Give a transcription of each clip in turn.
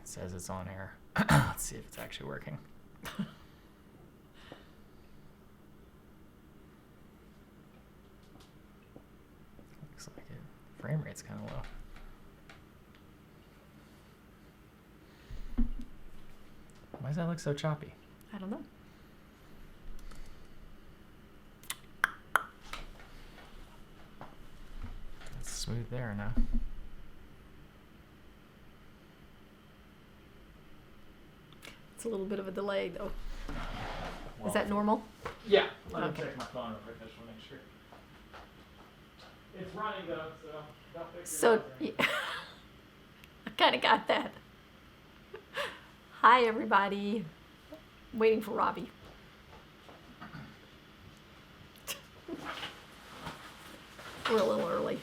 It says it's on air. Let's see if it's actually working. Looks like it. Frame rate's kind of low. Why does that look so choppy? I don't know. It's smooth there now. It's a little bit of a delay, though. Well, is that normal? Yeah. Let me Okay. check my phone real quick. I just want to make sure. It's running though, so they'll fix it So, out there. yeah. I kind of got that. Hi, everybody. Waiting for Robbie. We're a little early.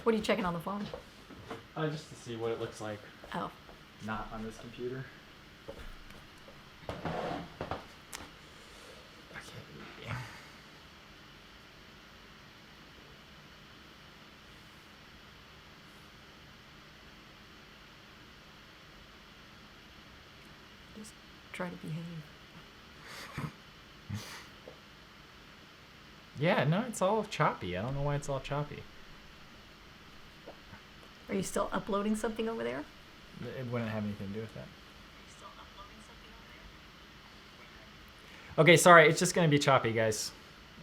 What are you checking on the phone? Just to see what it looks like. Oh. Not on this computer. Okay. Just try to behave. Yeah, no, it's all choppy. I don't know why it's all choppy. Are you still uploading something over there? It wouldn't have anything to do with that. Okay, sorry, it's just going to be choppy, guys.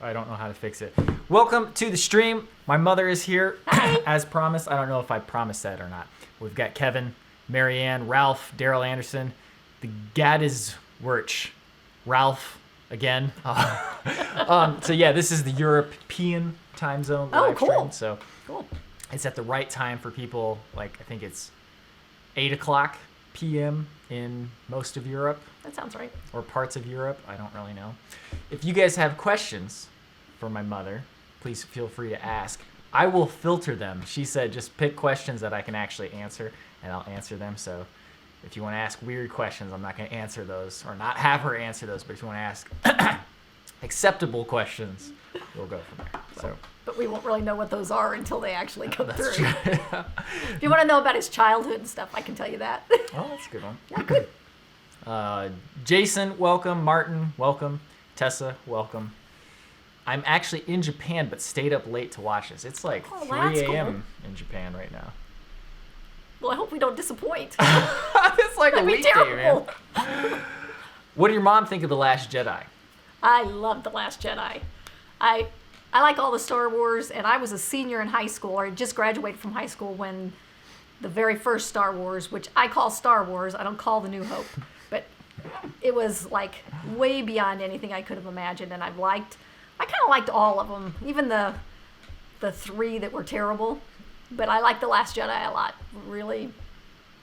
I don't know how to fix it. Welcome to the stream. My mother is here, as promised. I don't know if I promised that or not. We've got Kevin, Marianne, Ralph, Daryl Anderson, the Gaddiswirch, Ralph again. So yeah, this is the European time zone live cool. stream. So Cool. it's at the right time for people. Like I think it's 8 o'clock p.m. in most of Europe. That sounds right. Or parts of Europe. I don't really know. If you guys have questions for my mother, please feel free to ask. I will filter them. She said just pick questions that I can actually answer, and I'll answer them. So if you want to ask weird questions, I'm not going to answer those, or not have her answer those. But if you want to ask acceptable questions, we'll go from there. So. But we won't really know what those are until they actually come That's through. true. If you want to know about his childhood and stuff, I can tell you that. Oh, that's a good one. Yeah, good. Jason, welcome. Martin, welcome. Tessa, welcome. I'm actually in Japan, but stayed up late to watch this. It's like 3 a.m. in Japan right now. Well, I hope we don't disappoint. It's like That'd a be weekday, man. terrible. What did your mom think of The Last Jedi? I love The Last Jedi. I like all the Star Wars, and I was a senior in high school, or I just graduated from high school when the very first Star Wars, which I call Star Wars, I don't call The New Hope, but it was like way beyond anything I could have imagined, and I kind of liked all of them, even the three that were terrible, but I like The Last Jedi a lot. Really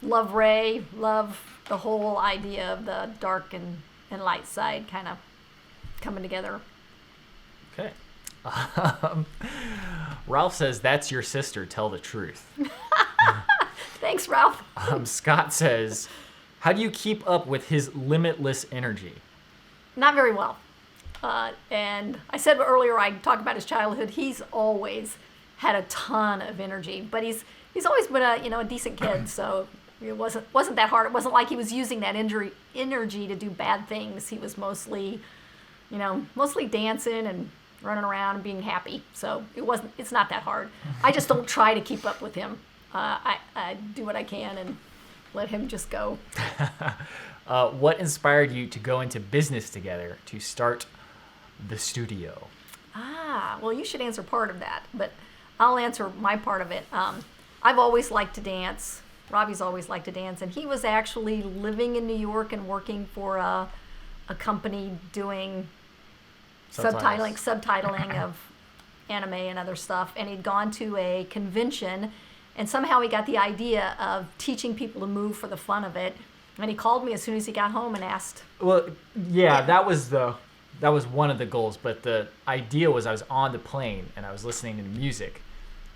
love Rey, love the whole idea of the dark and light side kind of coming together. Okay. Ralph says, that's your sister, tell the truth. Thanks, Ralph. Scott says, how do you keep up with his limitless energy? Not very well. And I said earlier, I talked about his childhood. He's always had a ton of energy, but he's always been a decent kid. So it wasn't that hard. It wasn't like he was using that energy to do bad things. He was mostly dancing and running around and being happy. So it's not that hard. I just don't try to keep up with him. I do what I can and let him just go. What inspired you to go into business together to start the studio? Well, you should answer part of that, but I'll answer my part of it. I've always liked to dance. Robbie's always liked to dance, and he was actually living in New York and working for a company doing subtitling of anime and other stuff, and he'd gone to a convention, and somehow he got the idea of teaching people to move for the fun of it, and he called me as soon as he got home and asked. Well, yeah. that was one of the goals, but the idea was I was on the plane and I was listening to music,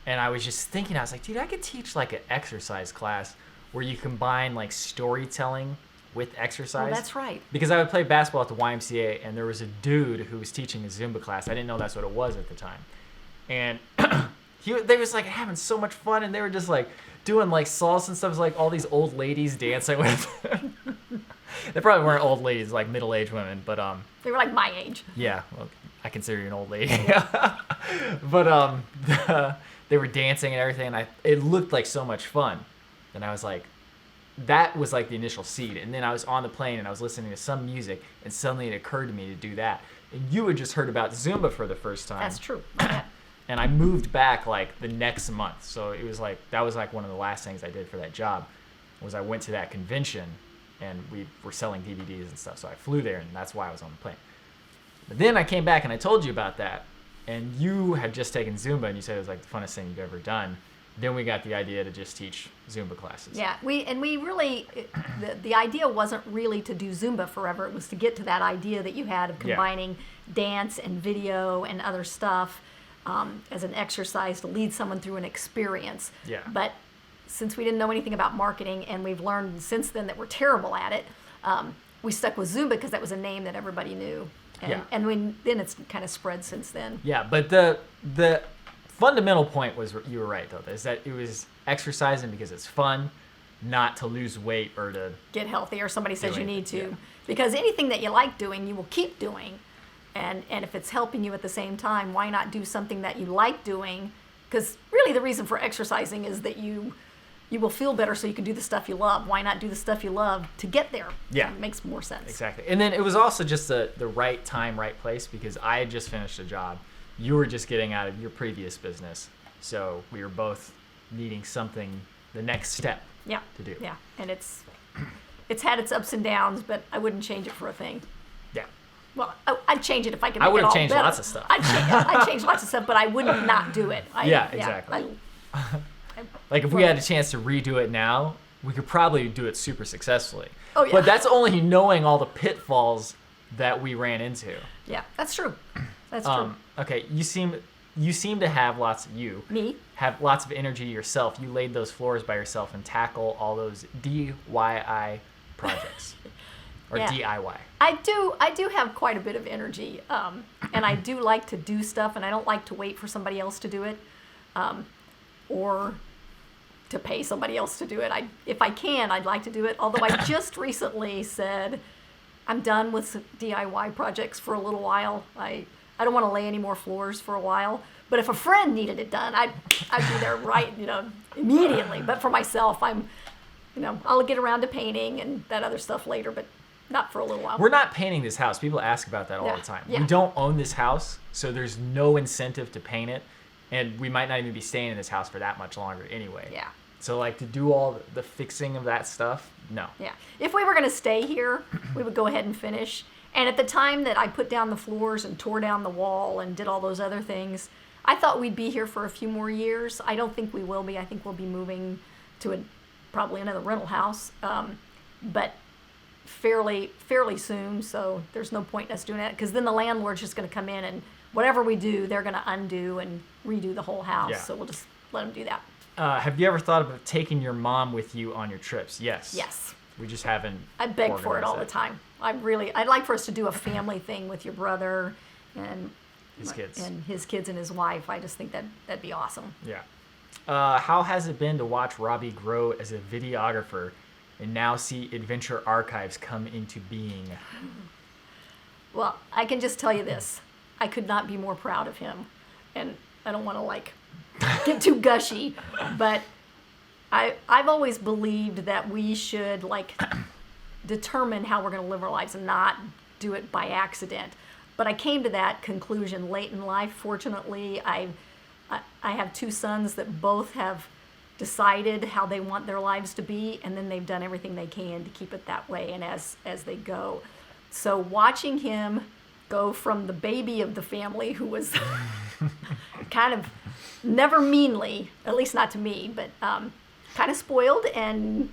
and I was just thinking, I was like, dude, I could teach like an exercise class where you combine like storytelling with exercise. Oh, that's right. Because I would play basketball at the YMCA, and there was a dude who was teaching a Zumba class. I didn't know that's what it was at the time. And they was like having so much fun, and they were just like doing like salsa and stuff. It was like all these old ladies dancing with him. They probably weren't old ladies, like middle-aged women, but They were like my age. yeah, well, I consider you an old lady. But they were dancing and everything, and it looked like so much fun. And I was like, that was like the initial seed. And then I was on the plane and I was listening to some music, and suddenly it occurred to me to do that. And you had just heard about Zumba for the first time. That's true. Yeah. And I moved back like the next month. So it was like, that was like one of the last things I did for that job, was I went to that convention and we were selling DVDs and stuff. So I flew there, and that's why I was on the plane. But then I came back and I told you about that, and you had just taken Zumba and you said it was like the funnest thing you've ever done. Then we got the idea to just teach Zumba classes. Yeah, we really, the idea wasn't really to do Zumba forever. It was to get to that idea that you had of combining dance and video and other stuff as an exercise to lead someone through an experience. Yeah. But since we didn't know anything about marketing, and we've learned since then that we're terrible at it, we stuck with Zumba because that was a name that everybody knew. And then it's kind of spread since then. Yeah, but the fundamental point was, you were right though, is that it was exercising because it's fun, not to lose weight or to get healthy, or somebody says you need to. Yeah. Because anything that you like doing, you will keep doing. And if it's helping you at the same time, why not do something that you like doing? Because really the reason for exercising is that you will feel better so you can do the stuff you love. Why not do the stuff you love to get there? Yeah. It makes more sense. Exactly. And then it was also just the right time, right place, because I had just finished a job. You were just getting out of your previous business. So we were both needing something, the next step to do. Yeah. And it's had its ups and downs, but I wouldn't change it for a thing. Yeah. Well, I'd change it if I could make I would it have all changed better. lots of stuff. I'd change lots of stuff, but I wouldn't not do it. Exactly. Like if we had a chance to redo it now, we could probably do it super successfully. Oh, yeah. But that's only knowing all the pitfalls that we ran into. Yeah, that's true. That's true. Okay, you seem to have Me? have lots of energy yourself. You laid those floors by yourself and tackle all those DIY projects. Or DIY. I do have quite a bit of energy, and I do like to do stuff, and I don't like to wait for somebody else to do it, or to pay somebody else to do it. If I can, I'd like to do it. Although I just recently said I'm done with DIY projects for a little while. I don't want to lay any more floors for a while. But if a friend needed it done, I'd be there immediately. But for myself, I'll get around to painting and that other stuff later, but not for a little while. We're not painting this house. People ask about that all the time. Yeah. We don't own this house, so there's no incentive to paint it, and we might not even be staying in this house for that much longer anyway. Yeah. So like to do all the fixing of that stuff, no. Yeah. If we were going to stay here, we would go ahead and finish. And at the time that I put down the floors and tore down the wall and did all those other things, I thought we'd be here for a few more years. I don't think we will be. I think we'll be moving to probably another rental house, but fairly soon. So there's no point in us doing that, because then the landlord's just going to come in, and whatever we do, they're going to undo and redo the whole house. Yeah. So we'll just let them do that. Have you ever thought about taking your mom with you on your trips? Yes. Yes. We just haven't. I beg for it all the organized time. I'd like for us to do a family thing with your brother and his kids. and his kids and his wife. I just think that'd be awesome. Yeah. How has it been to watch Robbie grow as a videographer and now see Adventure Archives come into being? Well, I can just tell you this. I could not be more proud of him. And I don't want to get too gushy, but I've always believed that we should determine how we're going to live our lives and not do it by accident. But I came to that conclusion late in life. Fortunately, I have two sons that both have decided how they want their lives to be, and then they've done everything they can to keep it that way and as they go. So watching him go from the baby of the family, who was kind of never meanly, at least not to me, but kind of spoiled and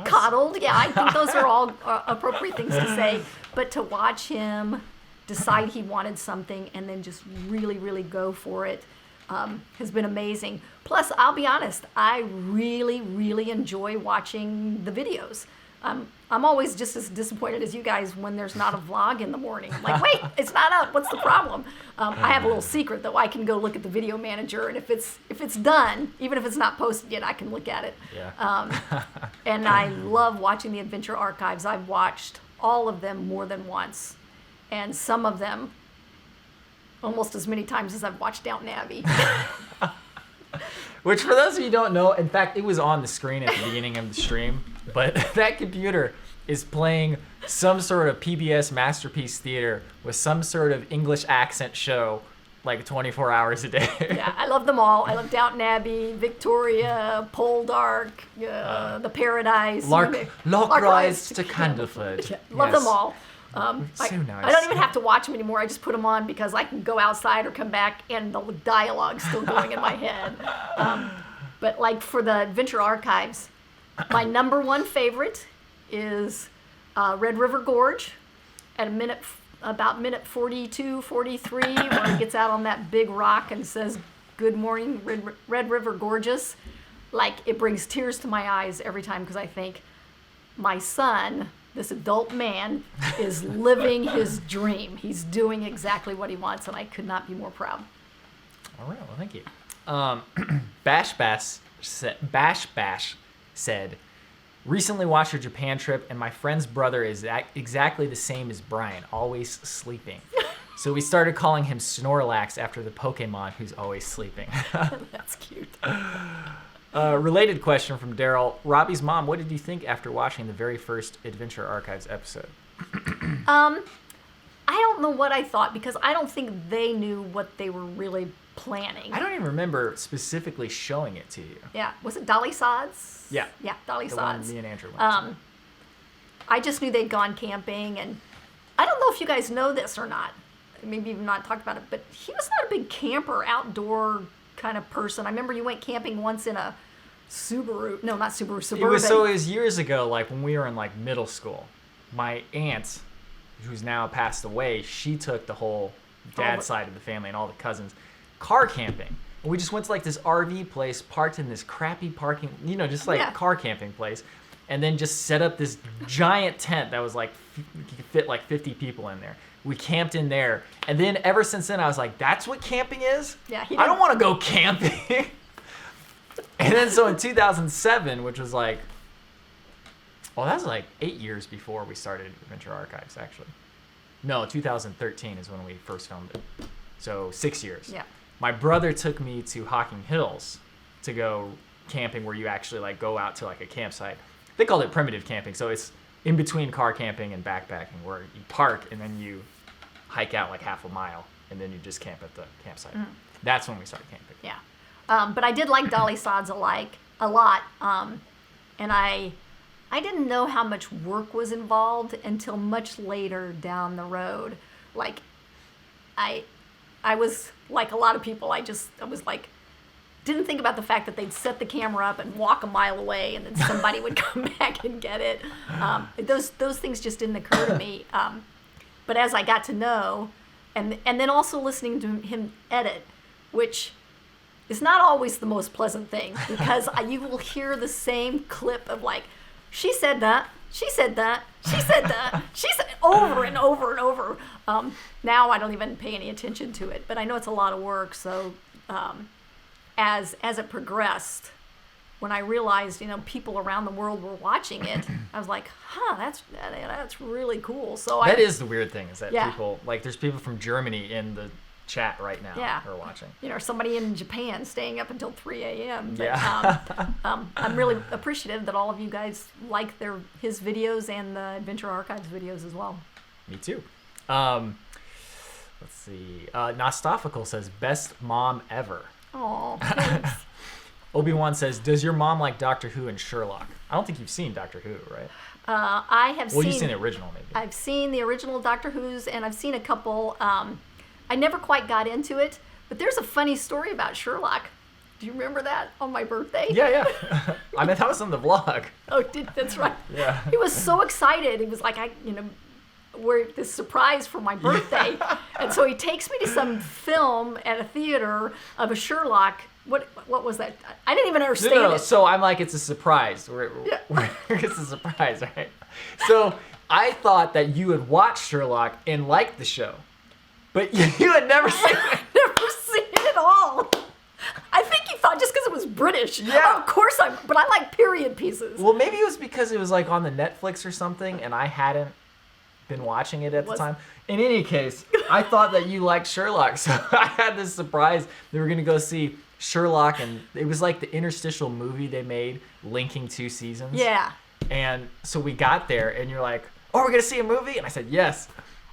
coddled. Yeah, I think those are all appropriate things to say. But to watch him decide he wanted something and then just really, really go for it has been amazing. Plus, I'll be honest, I really, really enjoy watching the videos. I'm always just as disappointed as you guys when there's not a vlog in the morning. I'm like, wait, it's not up. What's the problem? I have a little secret though. I can go look at the video manager, and if it's done, even if it's not posted yet, I can look at it. Yeah. And I love watching the Adventure Archives. I've watched all of them more than once, and some of them almost as many times as I've watched Downton Abbey. Which, for those of you who don't know, in fact, it was on the screen at the beginning of the stream, but that computer is playing some sort of PBS Masterpiece Theater with some sort of English accent show like 24 hours a day. Yeah, I love them all. I love Downton Abbey, Victoria, Poldark, The Paradise. Lock Rise to Candleford. Yeah, love them all. So nice. I don't even have to watch them anymore. I just put them on because I can go outside or come back and the dialogue's still going in my head. But like for the Adventure Archives, my number one favorite is Red River Gorge at about minute 42, 43, where he gets out on that big rock and says, "Good morning, Red River Gorgeous." Like, it brings tears to my eyes every time because I think my son, this adult man, is living his dream. He's doing exactly what he wants, and I could not be more proud. All right, well, thank you. Bash said, recently watched your Japan trip, and my friend's brother is exactly the same as Bryant, always sleeping. So we started calling him Snorlax after the Pokemon who's always sleeping. That's cute. Related question from Daryl. Robbie's mom, what did you think after watching the very first Adventure Archives episode? I don't know what I thought because I don't think they knew what they were really planning. I don't even remember specifically showing it to you. Yeah. Was it Dolly Sods? Yeah. Yeah, Dolly The Sods. one me and Andrew went to. I just knew they'd gone camping, and I don't know if you guys know this or not. Maybe you've not talked about it, but he was not a big camper, outdoor kind of person. I remember you went camping once in a Subaru. No, not Subaru, Suburban. It was years ago, like when we were in like middle school. My aunt, who's now passed away, she took the whole dad's side of the family and all the cousins car camping. And we just went to like this RV place, parked in this crappy parking, just like car camping place, and then just set up this giant tent that was like, you could fit like 50 people in there. We camped in there. And then ever since then, I was like, that's what camping is? Yeah, I don't want to go camping. And then so in 2007, which was like, well, that was like 8 years before we started Adventure Archives, actually. No, 2013 is when we first filmed it. So 6 years. Yeah. My brother took me to Hocking Hills to go camping, where you actually like go out to like a campsite. They called it primitive camping. So it's in between car camping and backpacking, where you park and then you hike out like half a mile and then you just camp at the campsite. Mm. That's when we started camping. Yeah. But I did like Dolly Sods a lot. And I didn't know how much work was involved until much later down the road. Like, I was like a lot of people. I was like, didn't think about the fact that they'd set the camera up and walk a mile away, and then somebody would come back and get it. Those things just didn't occur to me. But as I got to know, and then also listening to him edit, which is not always the most pleasant thing, because you will hear the same clip of like, she said that, she said that, she said that, she said, over and over and over. Now I don't even pay any attention to it, but I know it's a lot of work. So as it progressed, when I realized, people around the world were watching it, I was like, that's really cool. So that is the weird thing, is that people, like, there's people from Germany in the chat right now who are watching. Somebody in Japan staying up until 3 a.m. But, yeah. I'm really appreciative that all of you guys like his videos and the Adventure Archives videos as well. Me too. Let's see. Nostophical says, best mom ever. Oh, thanks. Obi-Wan says, does your mom like Doctor Who and Sherlock? I don't think you've seen Doctor Who, right? I have seen... Well, you've seen the original, maybe. I've seen the original Doctor Who's, and I've seen a couple. I never quite got into it, but there's a funny story about Sherlock. Do you remember that on my birthday? Yeah. I mean, that was on the vlog. Oh, that's right. Yeah. He was so excited. He was like, this surprise for my birthday. And so he takes me to some film at a theater of a Sherlock. What was that? I didn't even understand No. it. So I'm like, it's a surprise. It's a surprise, right? So I thought that you had watched Sherlock and liked the show, but you had never seen it. Never seen it at all. I think he thought just because it was British. Yeah. Of course but I like period pieces. Well, maybe it was because it was like on the Netflix or something, and I hadn't been watching it at the time. In any case, I thought that you liked Sherlock, so I had this surprise. They were going to go see Sherlock, and it was like the interstitial movie they made linking 2 seasons. Yeah. And so we got there, and you're like, "Oh, we're going to see a movie?" And I said, "Yes."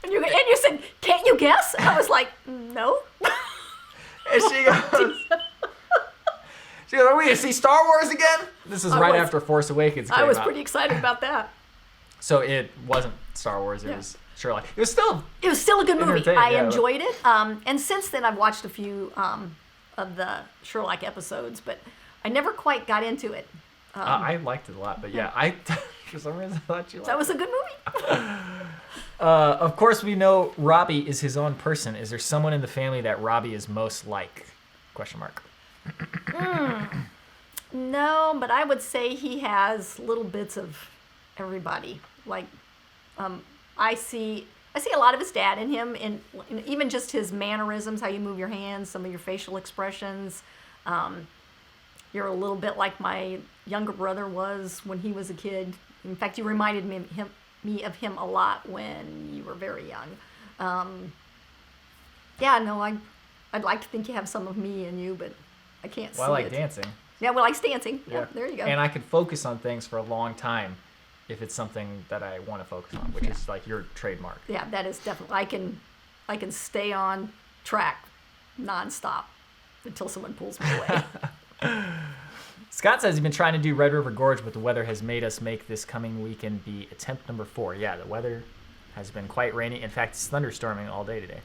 And you said, "Can't you guess?" And I was like, "No." And she goes, "Are we going to see Star Wars again?" This is right after Force Awakens came out. I was pretty excited about that. So it wasn't Star Wars, it was Sherlock. It was still a good movie. I yeah. enjoyed it. And since then, I've watched a few of the Sherlock episodes, but I never quite got into it. I liked it a lot, but yeah, for some reason I thought you liked it. That was a good movie. Of course, we know Robbie is his own person. Is there someone in the family that Robbie is most like? Question mark. No, but I would say he has little bits of everybody. Like, I see a lot of his dad in him, in even just his mannerisms, how you move your hands, some of your facial expressions. You're a little bit like my younger brother was when he was a kid. In fact, you reminded me of him a lot when you were very young. I'd like to think you have some of me in you, but I can't see it. Well, I like dancing. Yeah, well, I like dancing. Yeah, there you go. And I could focus on things for a long time if it's something that I want to focus on, which is like your trademark. Yeah, that is definitely. I can stay on track nonstop until someone pulls me away. Scott says he's been trying to do Red River Gorge, but the weather has made us make this coming weekend be attempt number 4. Yeah, the weather has been quite rainy. In fact, it's thunderstorming all day today.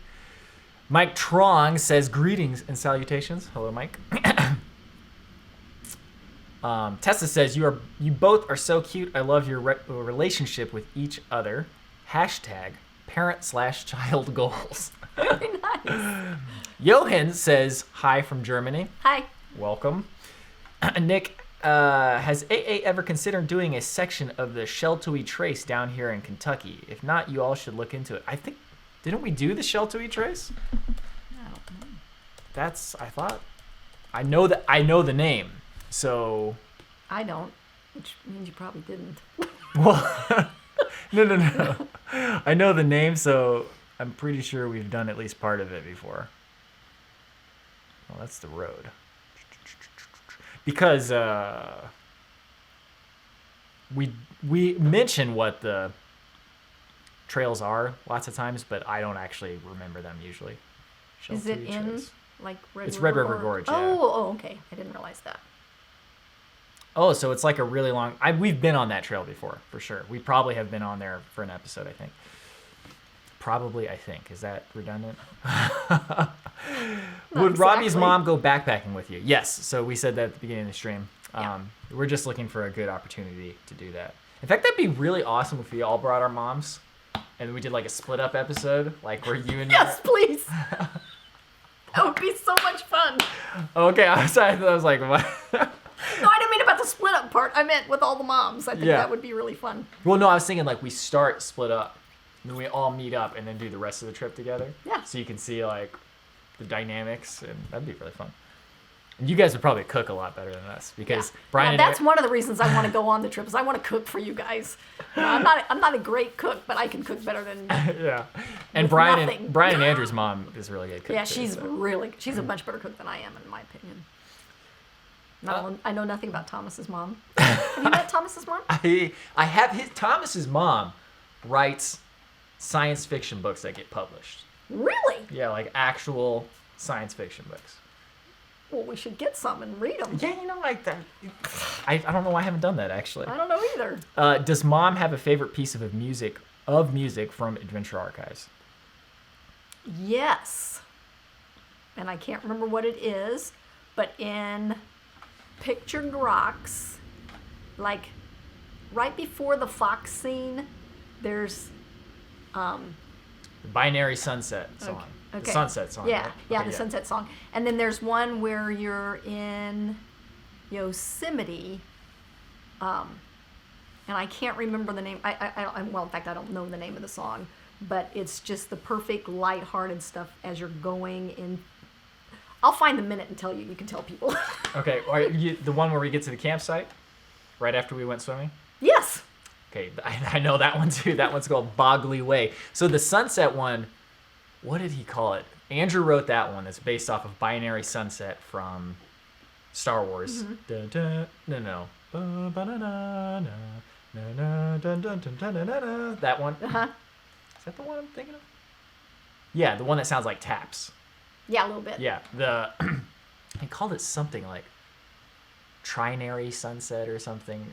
Mike Trong says greetings and salutations. Hello, Mike. Tessa says you both are so cute. I love your relationship with each other. Hashtag parent/child goals. Very nice. Johan says hi from Germany. Hi. Welcome. Nick, has AA ever considered doing a section of the Sheltowee Trace down here in Kentucky? If not, you all should look into it. I think, didn't we do the Sheltowee Trace? I don't know. I know the name, so. I don't, which means you probably didn't. Well, no. I know the name, so I'm pretty sure we've done at least part of it before. Well, that's the road. Because we mention what the trails are lots of times, but I don't actually remember them usually. Is it in like Red It's River Red River Gorge. Yeah. Oh, okay. I didn't realize that. Oh, so it's like a really long. We've been on that trail before, for sure. We probably have been on there for an episode, I think. Probably, I think. Is that redundant? Would Robbie's mom go backpacking with you? Yes. So we said that at the beginning of the stream. Yeah. We're just looking for a good opportunity to do that. In fact, that'd be really awesome if we all brought our moms and we did like a split up episode, like where you and Yes, please. That would be so much fun. Okay, I was like, what? No, I didn't mean about the split up part. I meant with all the moms. I think that would be really fun. Well, no, I was thinking like we start split up, and then we all meet up and then do the rest of the trip together. Yeah. So you can see like the dynamics, and that'd be really fun. And you guys would probably cook a lot better than us because Bryant. That's one of the reasons I want to go on the trip is I want to cook for you guys. I'm not a great cook, but I can cook better than. Yeah. And with Brian nothing. and Andrew's mom is really good cook. Yeah, too, she's a much better cook than I am, in my opinion. I know nothing about Thomas's mom. Have you met Thomas's mom? I have Thomas's mom writes science fiction books that get published. Really? Yeah, like actual science fiction books. Well, we should get some and read them. Yeah, like that. I don't know why I haven't done that actually. I don't know either. Does Mom have a favorite piece of music from Adventure Archives? Yes. And I can't remember what it is, but in Pictured Rocks, like right before the fox scene, there's The Binary Sunset song. Okay. The Sunset song. Yeah, right? yeah, Okay, the Sunset song. And then there's one where you're in Yosemite, and I can't remember the name. Well, in fact, I don't know the name of the song, but it's just the perfect lighthearted stuff as you're going in. I'll find the minute and tell you. You can tell people. Okay, the one where we get to the campsite, right after we went swimming? Yes. Okay, I know that one too. That one's called Bogley Way. So the Sunset one, what did he call it? Andrew wrote that one. It's based off of Binary Sunset from Star Wars. That one. Uh-huh. Is that the one I'm thinking of? Yeah, the one that sounds like taps. Yeah, a little bit. Yeah, he called it something like Trinary Sunset or something.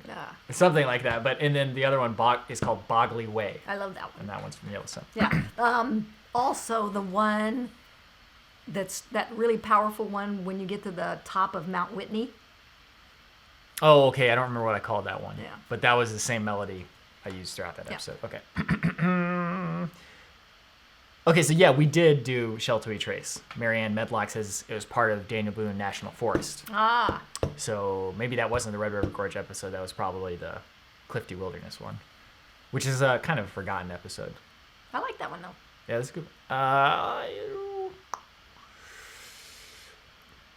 Something like that. And then the other one is called Bogley Way. I love that one. And that one's from Yellowstone. Yeah. Also, the one that's that really powerful one when you get to the top of Mount Whitney. Oh, okay. I don't remember what I called that one. Yeah. But that was the same melody I used throughout that episode. Okay. Okay, so yeah, we did do Sheltowee Trace. Marianne Medlock says it was part of Daniel Boone National Forest. Ah. So maybe that wasn't the Red River Gorge episode. That was probably the Clifty Wilderness one, which is a kind of a forgotten episode. I like that one, though. Yeah, that's good.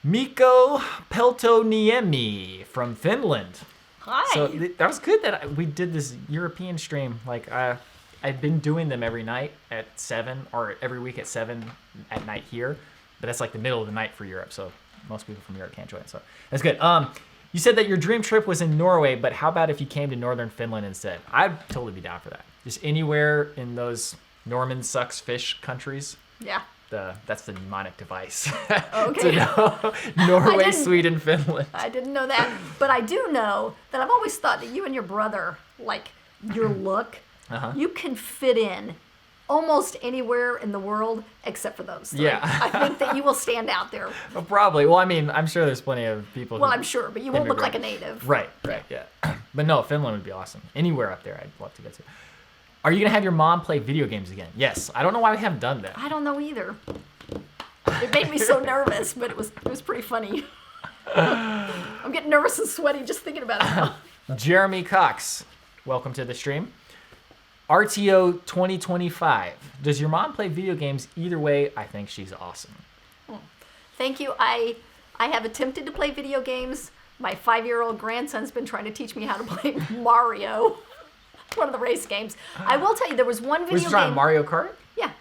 Mikko Peltoniemi from Finland. Hi. So that was good that we did this European stream. Like, I've been doing them every night at 7 or every week at 7 at night here, but that's like the middle of the night for Europe. So most people from Europe can't join. So that's good. You said that your dream trip was in Norway, but how about if you came to northern Finland instead? I'd totally be down for that. Just anywhere in those Norman sucks fish countries. Yeah. That's the mnemonic device. Okay. To know Norway, Sweden, Finland. I didn't know that, but I do know that I've always thought that you and your brother, like your look, you can fit in almost anywhere in the world except for those three. Yeah. I think that you will stand out there. Well, probably. Well, I mean, I'm sure there's plenty of people. Well, I'm sure, but you won't look like a native. Right, yeah. But no, Finland would be awesome. Anywhere up there, I'd love to go to. Are you going to have your mom play video games again? Yes. I don't know why we haven't done that. I don't know either. It made me so nervous, but it was pretty funny. I'm getting nervous and sweaty just thinking about it now. Jeremy Cox, welcome to the stream. RTO 2025. Does your mom play video games? Either way, I think she's awesome. Thank you. I have attempted to play video games. My 5-year-old grandson's been trying to teach me how to play Mario, one of the race games. I will tell you, there was one video Was he trying game. Mario Kart? Yeah.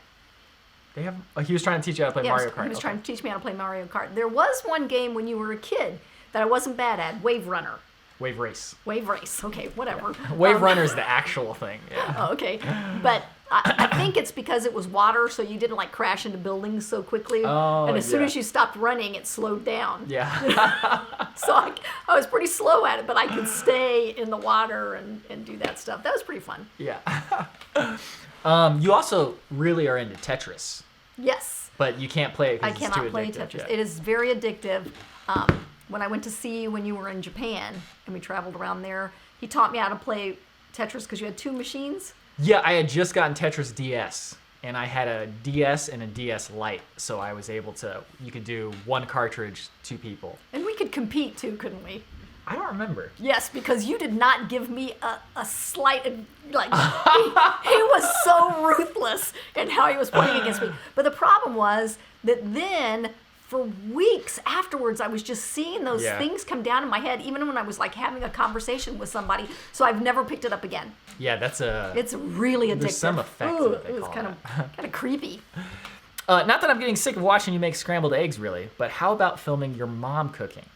He was trying to teach you how to play Mario Kart. He was trying to teach me how to play Mario Kart. There was one game when you were a kid that I wasn't bad at, Wave Runner. Wave Race. Wave Race. Okay, whatever. Wave Runner is the actual thing. Yeah. Oh, okay. But I think it's because it was water, so you didn't like crash into buildings so quickly. Oh, and as soon yeah. as you stopped running, it slowed down. Yeah. So I was pretty slow at it, but I could stay in the water and do that stuff. That was pretty fun. Yeah. You also really are into Tetris, Yes. but you can't play it I because it's too cannot play addictive. Tetris. Yeah. It is very addictive. When I went to see you when you were in Japan and we traveled around there, he taught me how to play Tetris because you had 2 machines. Yeah, I had just gotten Tetris DS, and I had a DS and a DS Lite, so I was able to, you could do 1 cartridge, 2 people. And we could compete too, couldn't we? I don't remember. Yes, because you did not give me a slight, like, he was so ruthless in how he was playing against me. But the problem was that then, for weeks afterwards, I was just seeing those things come down in my head, even when I was, like, having a conversation with somebody. So I've never picked it up again. Yeah, It's really addictive. There's some effect Ooh, that they it was call kind of creepy. Not that I'm getting sick of watching you make scrambled eggs, really, but how about filming your mom cooking?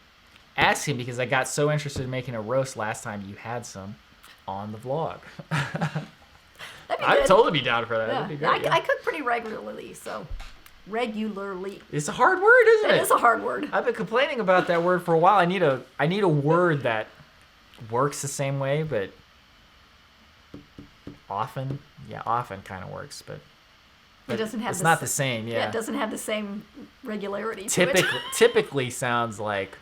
Asking because I got so interested in making a roast last time you had some on the vlog. That'd be I'd good. totally be down for that. Yeah. That'd be great. I cook pretty regularly, so regularly. It's a hard word, isn't it? It is a hard word. I've been complaining about that word for a while. I need a word that works the same way, but often kind of works, but It doesn't have. It's not the same. Yeah. It doesn't have the same regularity to it. Typically sounds like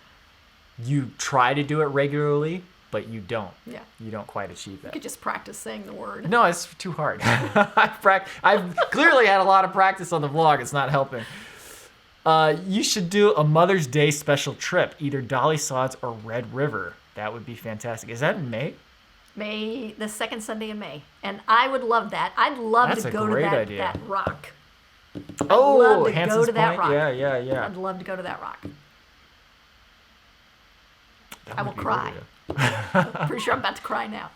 you try to do it regularly, but you don't. Yeah. You don't quite achieve You that. could just practice saying the word. No, it's too hard. I've clearly had a lot of practice on the vlog. It's not helping. You should do a Mother's Day special trip, either Dolly Sods or Red River. That would be fantastic. Is that in May? May, the second Sunday in May. And I would love that. I'd love That's to a go to great that, idea. that rock. Oh, love to Hanson's go to that Point? rock. Yeah. I'd love to go to that rock. That I would will be cry. really Pretty sure I'm about to cry now.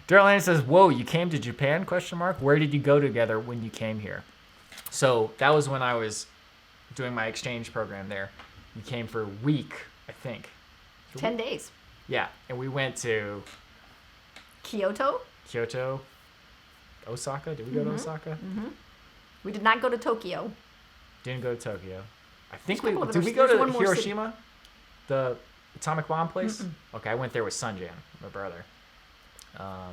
Daryl Anderson says, "Whoa, you came to Japan? ? Where did you go together when you came here?" So that was when I was doing my exchange program there. You came for a week, I think. 10 days. Yeah, and we went to Kyoto. Kyoto, Osaka. Did we go to Osaka? We did not go to Tokyo. Didn't go to Tokyo. I think There's a we couple of did. others. We go There's to one more city. Hiroshima, the atomic bomb place. Okay, I went there with Sunjan, my brother. I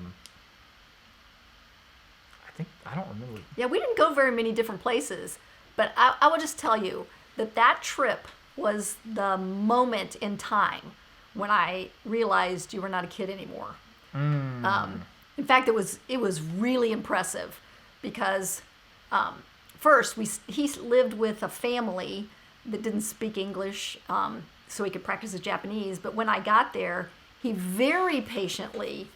don't remember. Yeah, we didn't go very many different places, but I will just tell you that trip was the moment in time when I realized you were not a kid anymore. In fact, it was really impressive because first he lived with a family that didn't speak English, so he could practice his Japanese. But when I got there, he very patiently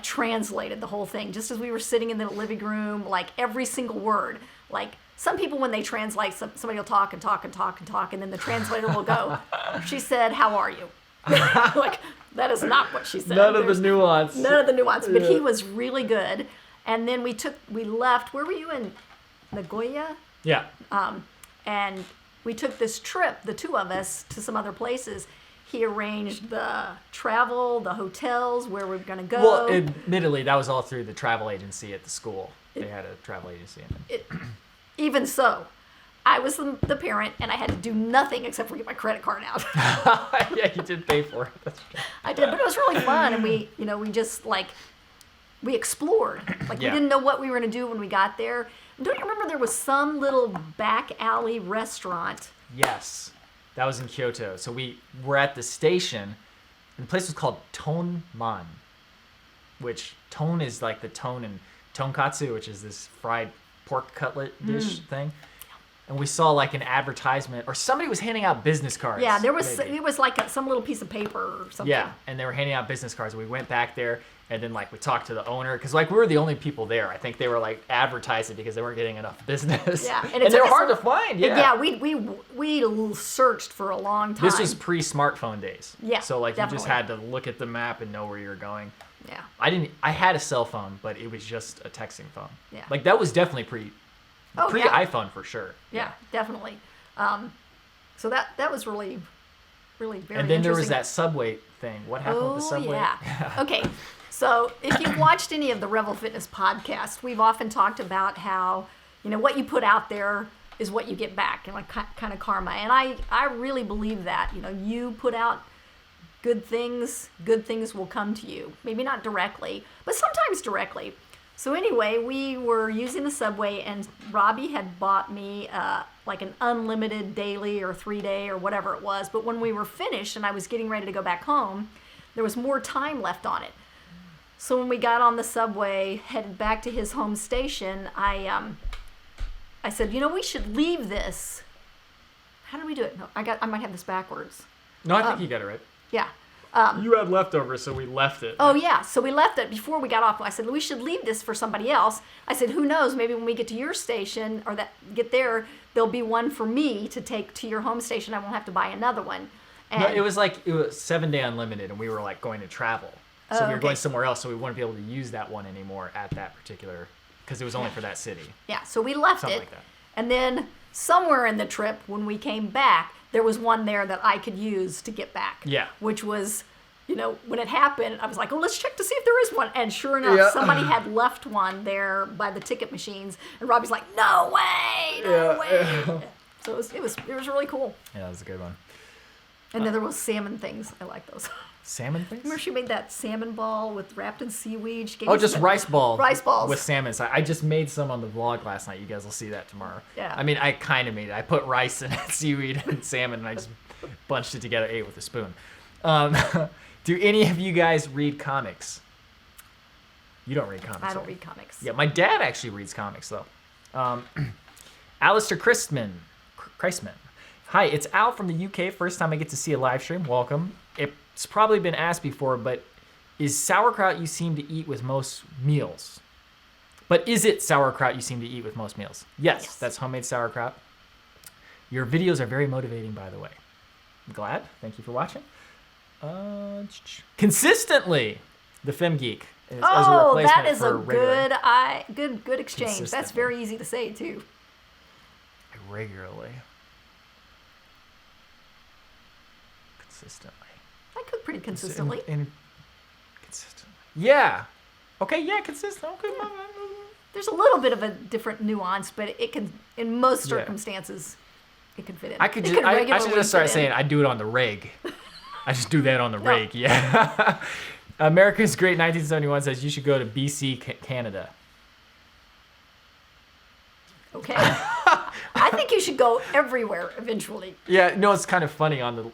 translated the whole thing, just as we were sitting in the living room, every single word. Like some people, when they translate, somebody will talk and talk and talk and talk, and then the translator will go, "She said, how are you?" That is not what she said. None of the nuance. None of the nuance, but he was really good. And then we left. Where were you in Nagoya? Yeah. And we took this trip, the two of us, to some other places. He arranged the travel, the hotels, where we were going to go. Well, admittedly, that was all through the travel agency at the school. They had a travel agency. Even so, I was the parent, and I had to do nothing except for get my credit card out. Yeah, you did pay for it. That's true. I did, but it was really fun, and we just we explored. We didn't know what we were going to do when we got there. Don't you remember there was some little back alley restaurant? Yes, that was in Kyoto. So we were at the station, and the place was called Tonman, which tone is like the tone in tonkatsu, which is this fried pork cutlet dish thing. And we saw an advertisement, or somebody was handing out business cards. Yeah, there was maybe. it was some little piece of paper or something. Yeah, and they were handing out business cards. We went back there, and then we talked to the owner, because we were the only people there. I think they were advertising because they weren't getting enough business. Yeah, and they were hard to find. Yeah, we searched for a long time. This was pre-smartphone days. Yeah, so you just definitely. had to look at the map and know where you were going. Yeah. I had a cell phone, but it was just a texting phone. Yeah. That was definitely pre-iPhone for sure. Yeah, definitely. So that was really, really very. And then there was interesting. that Subway thing. What happened with the Subway? Yeah. Okay. So if you've watched any of the Revel Fitness podcasts, we've often talked about how what you put out there is what you get back, and kind of karma. And I really believe that. You put out good things will come to you. Maybe not directly, but sometimes directly. So anyway, we were using the Subway, and Robbie had bought me an unlimited daily or 3-day or whatever it was. But when we were finished and I was getting ready to go back home, there was more time left on it. So when we got on the Subway, headed back to his home station, I said, we should leave this. How did we do it? No, I might have this backwards. No, I think you got it right. Yeah. You had leftovers, so we left it. Oh, yeah. So we left it before we got off. I said, we should leave this for somebody else. I said, who knows? Maybe when we get to your station or get there, there'll be one for me to take to your home station. I won't have to buy another one. And No, it was 7-day unlimited, and we were going to travel. So we were going somewhere else, so we wouldn't be able to use that one anymore at that particular, because it was only for that city. Yeah, so we left Something it. like that. And then somewhere in the trip, when we came back, there was one there that I could use to get back. Yeah. Which was, when it happened, I was like, oh, let's check to see if there is one. And sure enough, somebody had left one there by the ticket machines. And Robbie's like, no way, no way. So it was really cool. Yeah, that was a good one. And then there was salmon things. I like those. Salmon things? Remember she made that salmon ball wrapped in seaweed? She gave Oh, me just some- rice balls. Rice balls. With salmon inside. I just made some on the vlog last night. You guys will see that tomorrow. Yeah. I mean, I kind of made it. I put rice and seaweed and salmon, and I just bunched it together, ate with a spoon. Do any of you guys read comics? You don't read comics. I don't right? read comics. Yeah, my dad actually reads comics, though. Alistair Christman. Hi, it's Al from the UK. First time I get to see a live stream. Welcome. It's probably been asked before, but is sauerkraut you seem to eat with most meals? But is it sauerkraut you seem to eat with most meals? Yes. That's homemade sauerkraut. Your videos are very motivating, by the way. I'm glad. Thank you for watching. Consistently, the Fem Geek. As a replacement that is for a good exchange. That's very easy to say too. Regularly. Consistently. I cook pretty consistently. Consistently. Yeah. Okay, yeah, consistent. Okay. Yeah. There's a little bit of a different nuance, but it can, in most circumstances, it can fit in. I should just start saying I do it on the rig. I just do that on the rig, yeah. America's Great 1971 says you should go to BC, Canada. Okay. I think you should go everywhere eventually. Yeah, no, it's kind of funny on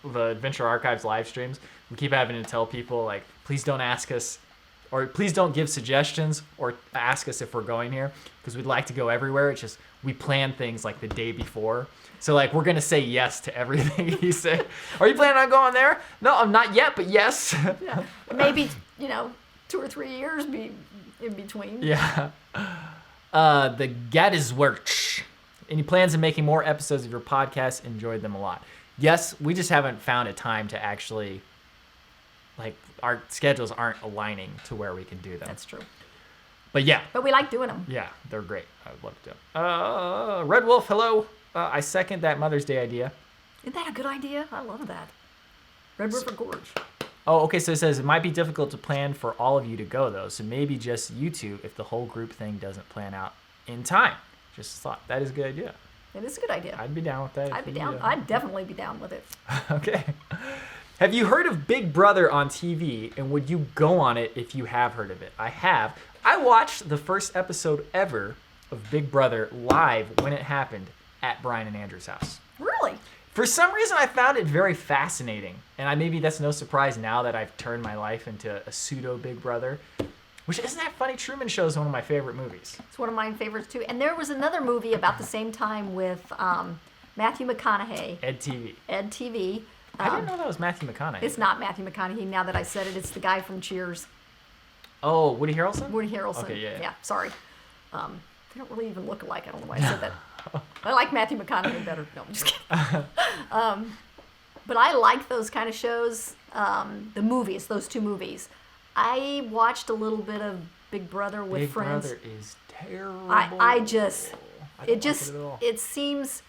the Adventure Archives live streams. We keep having to tell people, like, please don't ask us, or please don't give suggestions or ask us if we're going here, because we'd like to go everywhere. It's just we plan things like the day before. So, like, we're going to say yes to everything you say. Are you planning on going there? No, I'm not yet, but yes. Yeah. Maybe, 2 or 3 years in between. Yeah. The Gaddiswirch. Any plans of making more episodes of your podcast? Enjoyed them a lot. Yes, we just haven't found a time to actually, like, our schedules aren't aligning to where we can do them. That's true. But yeah. But we like doing them. Yeah, they're great. I would love to do them. Red Wolf, hello. I second that Mother's Day idea. Isn't that a good idea? I love that. Red River Gorge. Oh, okay, so it says it might be difficult to plan for all of you to go, though, so maybe just you two if the whole group thing doesn't plan out in time. Just thought that is a good idea. It is a good idea. I'd be down with that. I'd be down. I'd definitely be down with it. Okay. Have you heard of Big Brother on TV, and would you go on it if you have heard of it? I have. I watched the first episode ever of Big Brother live when it happened at Bryant and Andrew's house. Really? For some reason, I found it very fascinating, and maybe that's no surprise now that I've turned my life into a pseudo Big Brother. Which, isn't that funny? Truman Show is one of my favorite movies. It's one of my favorites too. And there was another movie about the same time with Matthew McConaughey. Ed TV. Ed TV. I didn't know that was Matthew McConaughey. It's not Matthew McConaughey. Now that I said it, it's the guy from Cheers. Oh, Woody Harrelson? Woody Harrelson. Okay, yeah. Yeah, sorry. They don't really even look alike. I don't know why I said that. I like Matthew McConaughey better. No, I'm just kidding. But I like those kind of shows. The movies, those two movies. I watched a little bit of Big Brother with friends. Big Brother is terrible. It seems,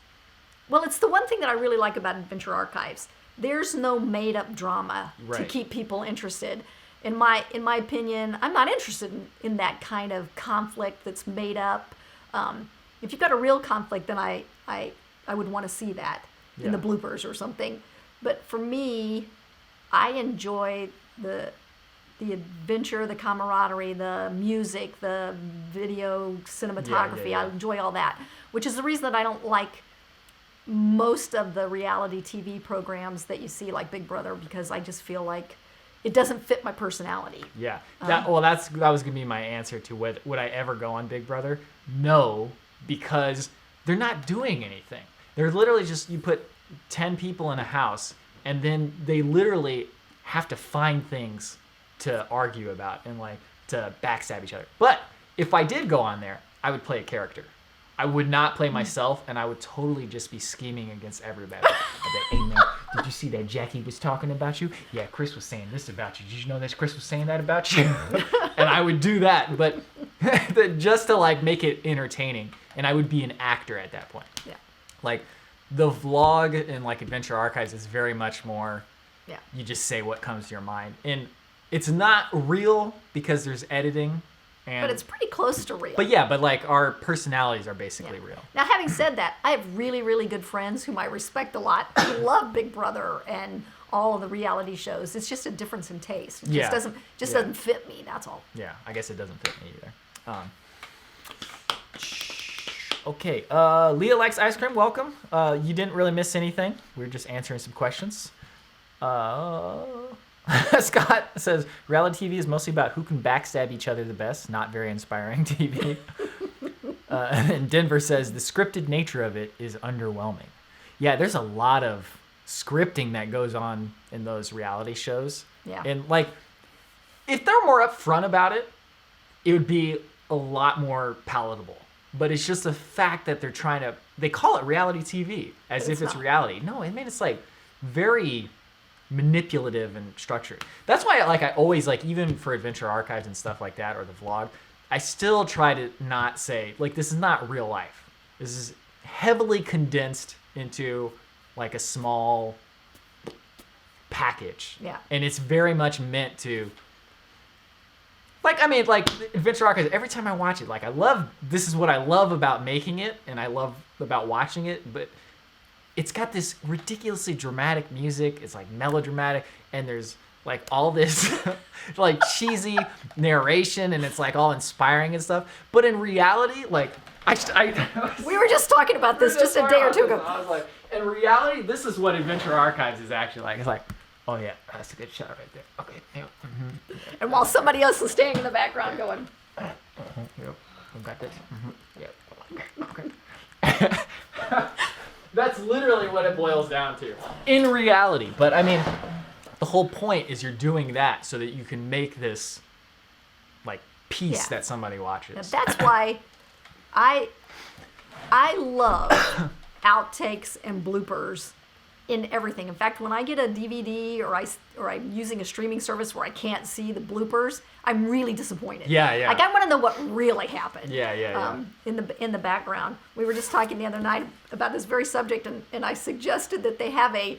well, it's the one thing that I really like about Adventure Archives. There's no made up drama to keep people interested. In my opinion, I'm not interested in that kind of conflict that's made up. If you've got a real conflict, then I would want to see that in the bloopers or something. But for me, I enjoy the adventure, the camaraderie, the music, the video cinematography. I enjoy all that, which is the reason that I don't like most of the reality TV programs that you see like Big Brother, because I just feel like it doesn't fit my personality. Yeah. That was going to be my answer to would I ever go on Big Brother? No, because they're not doing anything. They're literally just, you put 10 people in a house and then they literally have to find things to argue about and like to backstab each other. But if I did go on there, I would play a character. I would not play myself, and I would totally just be scheming against everybody. I'd be like, hey man, did you see that Jackie was talking about you? Yeah, Chris was saying this about you. Did you know that Chris was saying that about you? And I would do that, but just to like make it entertaining. And I would be an actor at that point. Yeah. Like the vlog in like Adventure Archives is very much more, you just say what comes to your mind. And it's not real because there's editing. But it's pretty close to real. But like our personalities are basically real. Now, having said that, I have really, really good friends whom I respect a lot who love Big Brother and all of the reality shows. It's just a difference in taste. It just doesn't fit me, that's all. Yeah, I guess it doesn't fit me either. Okay, Leah likes ice cream. Welcome. You didn't really miss anything. We were just answering some questions. Scott says reality TV is mostly about who can backstab each other the best. Not very inspiring TV. And Denver says the scripted nature of it is underwhelming. Yeah, there's a lot of scripting that goes on in those reality shows. Yeah. And like, if they're more upfront about it, it would be a lot more palatable. But it's just the fact that they call it reality TV as if it's reality. No, I mean, it's like very manipulative and structured. That's why I always even for Adventure Archives and stuff like that, or the vlog, I still try to not say this is not real life. This is heavily condensed into a small package. Yeah. And it's very much meant to Adventure Archives, every time I watch it, this is what I love about making it and I love about watching it, but it's got this ridiculously dramatic music. It's melodramatic, and there's all this cheesy narration, and it's all inspiring and stuff. But in reality, we were just talking about this just a day or two ago. I was in reality, this is what Adventure Archives is actually like. It's oh yeah, that's a good shot right there. Okay, yep. Mm-hmm. And while somebody else is standing in the background going, yep, we got this. Mm-hmm. Yep. Okay. That's literally what it boils down to in reality. But I mean, the whole point is you're doing that so that you can make this piece that somebody watches. Now that's why I love outtakes and bloopers in everything. In fact, when I get a DVD or I'm using a streaming service where I can't see the bloopers, I'm really disappointed. Yeah. I want to know what really happened. Yeah. In the background. We were just talking the other night about this very subject, and I suggested that they have a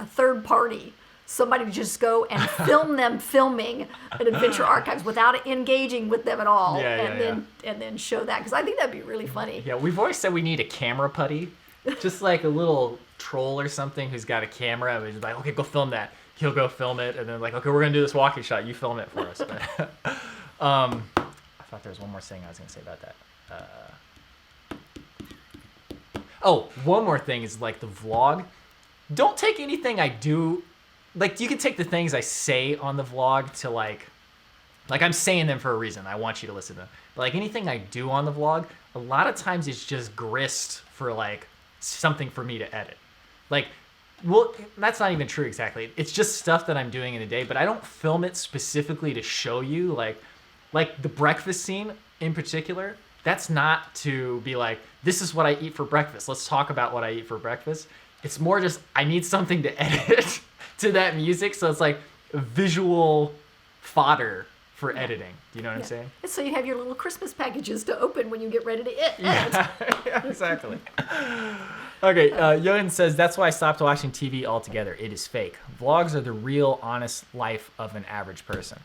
third party, somebody to just go and film them filming an Adventure Archives without engaging with them at all, and then show that, because I think that'd be really funny. Yeah, we've always said we need a camera putty, just a little troll or something who's got a camera and he's okay, go film that. He'll go film it, and then okay, we're gonna do this walking shot. You film it for us. But, I thought there was one more thing I was gonna say about that. One more thing is the vlog. Don't take anything I do. You can take the things I say on the vlog to I'm saying them for a reason. I want you to listen to them. But anything I do on the vlog, a lot of times it's just grist for something for me to edit. Well, that's not even true exactly. It's just stuff that I'm doing in a day, but I don't film it specifically to show you like the breakfast scene in particular. That's not to be this is what I eat for breakfast. Let's talk about what I eat for breakfast. It's more just I need something to edit to that music, so it's visual fodder for editing. Do you know what I'm saying? And so you have your little Christmas packages to open when you get ready to edit. Yeah, exactly. Okay, Yohan says, that's why I stopped watching TV altogether. It is fake. Vlogs are the real, honest life of an average person.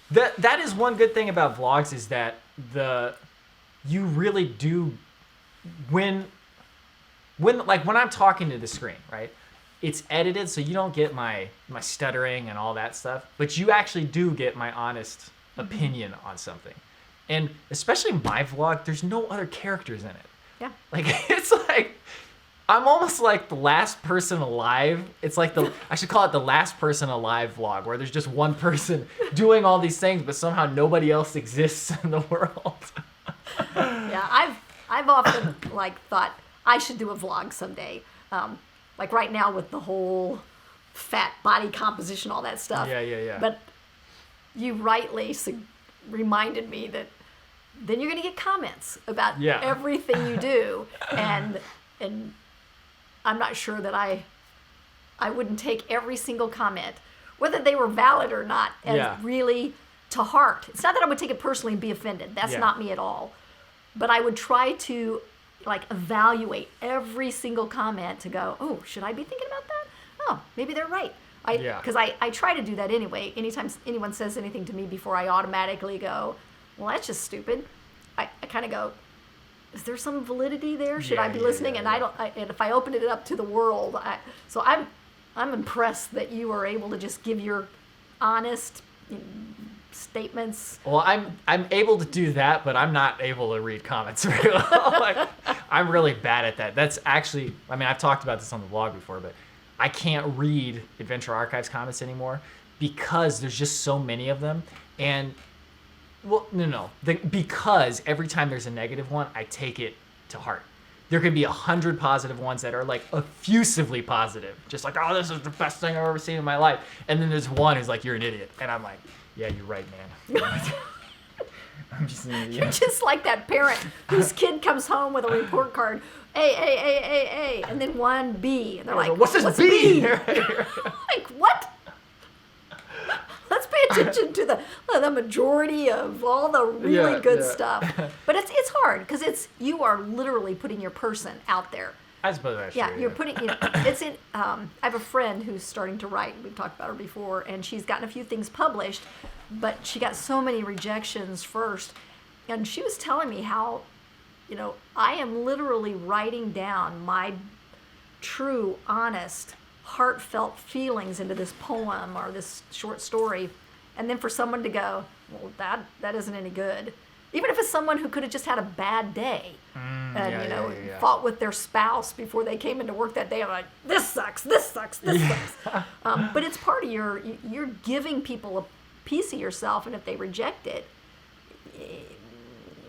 That is one good thing about vlogs, is that you really do, when I'm talking to the screen, right? It's edited, so you don't get my stuttering and all that stuff, but you actually do get my honest opinion on something. And especially my vlog, there's no other characters in it. Yeah. It's I'm almost the last person alive. It's I should call it the last person alive vlog, where there's just one person doing all these things, but somehow nobody else exists in the world. Yeah, I've often thought I should do a vlog someday. Right now with the whole fat body composition, all that stuff. Yeah. But you rightly reminded me that then you're going to get comments about everything you do, and I'm not sure that I wouldn't take every single comment, whether they were valid or not, as really to heart. It's not that I would take it personally and be offended. That's not me at all. But I would try to evaluate every single comment to go, oh, should I be thinking about that? Oh, maybe they're right. Because I try to do that anyway. Anytime anyone says anything to me, before I automatically go, well, that's just stupid, I kind of go, is there some validity there? Should I be listening? And and if I open it up to the world, so I'm impressed that you are able to just give your honest statements. Well, I'm able to do that, but I'm not able to read comments very well. I'm really bad at that. That's actually, I've talked about this on the vlog before, but I can't read Adventure Archives comments anymore because there's just so many of them. And, well, because every time there's a negative one, I take it to heart. There could be 100 positive ones that are like effusively positive. Just like, oh, this is the best thing I've ever seen in my life. And then there's one who's like, you're an idiot. And I'm like, yeah, you're right, man. I'm just an idiot. You're just like that parent whose kid comes home with a report card, A, and then one B. And they're like, what's this B? Like, what? Let's pay attention to the majority of all the really good stuff. But it's hard because you are literally putting your person out there. I suppose that's true. Yeah, you're putting, it's in, I have a friend who's starting to write. We've talked about her before, and she's gotten a few things published, but she got so many rejections first. And she was telling me how, I am literally writing down my true, honest, heartfelt feelings into this poem or this short story, and then for someone to go, well, that isn't any good. Even if it's someone who could have just had a bad day and fought with their spouse before they came into work that day. I'm like, this sucks. But it's part of you're giving people a piece of yourself, and if they reject it,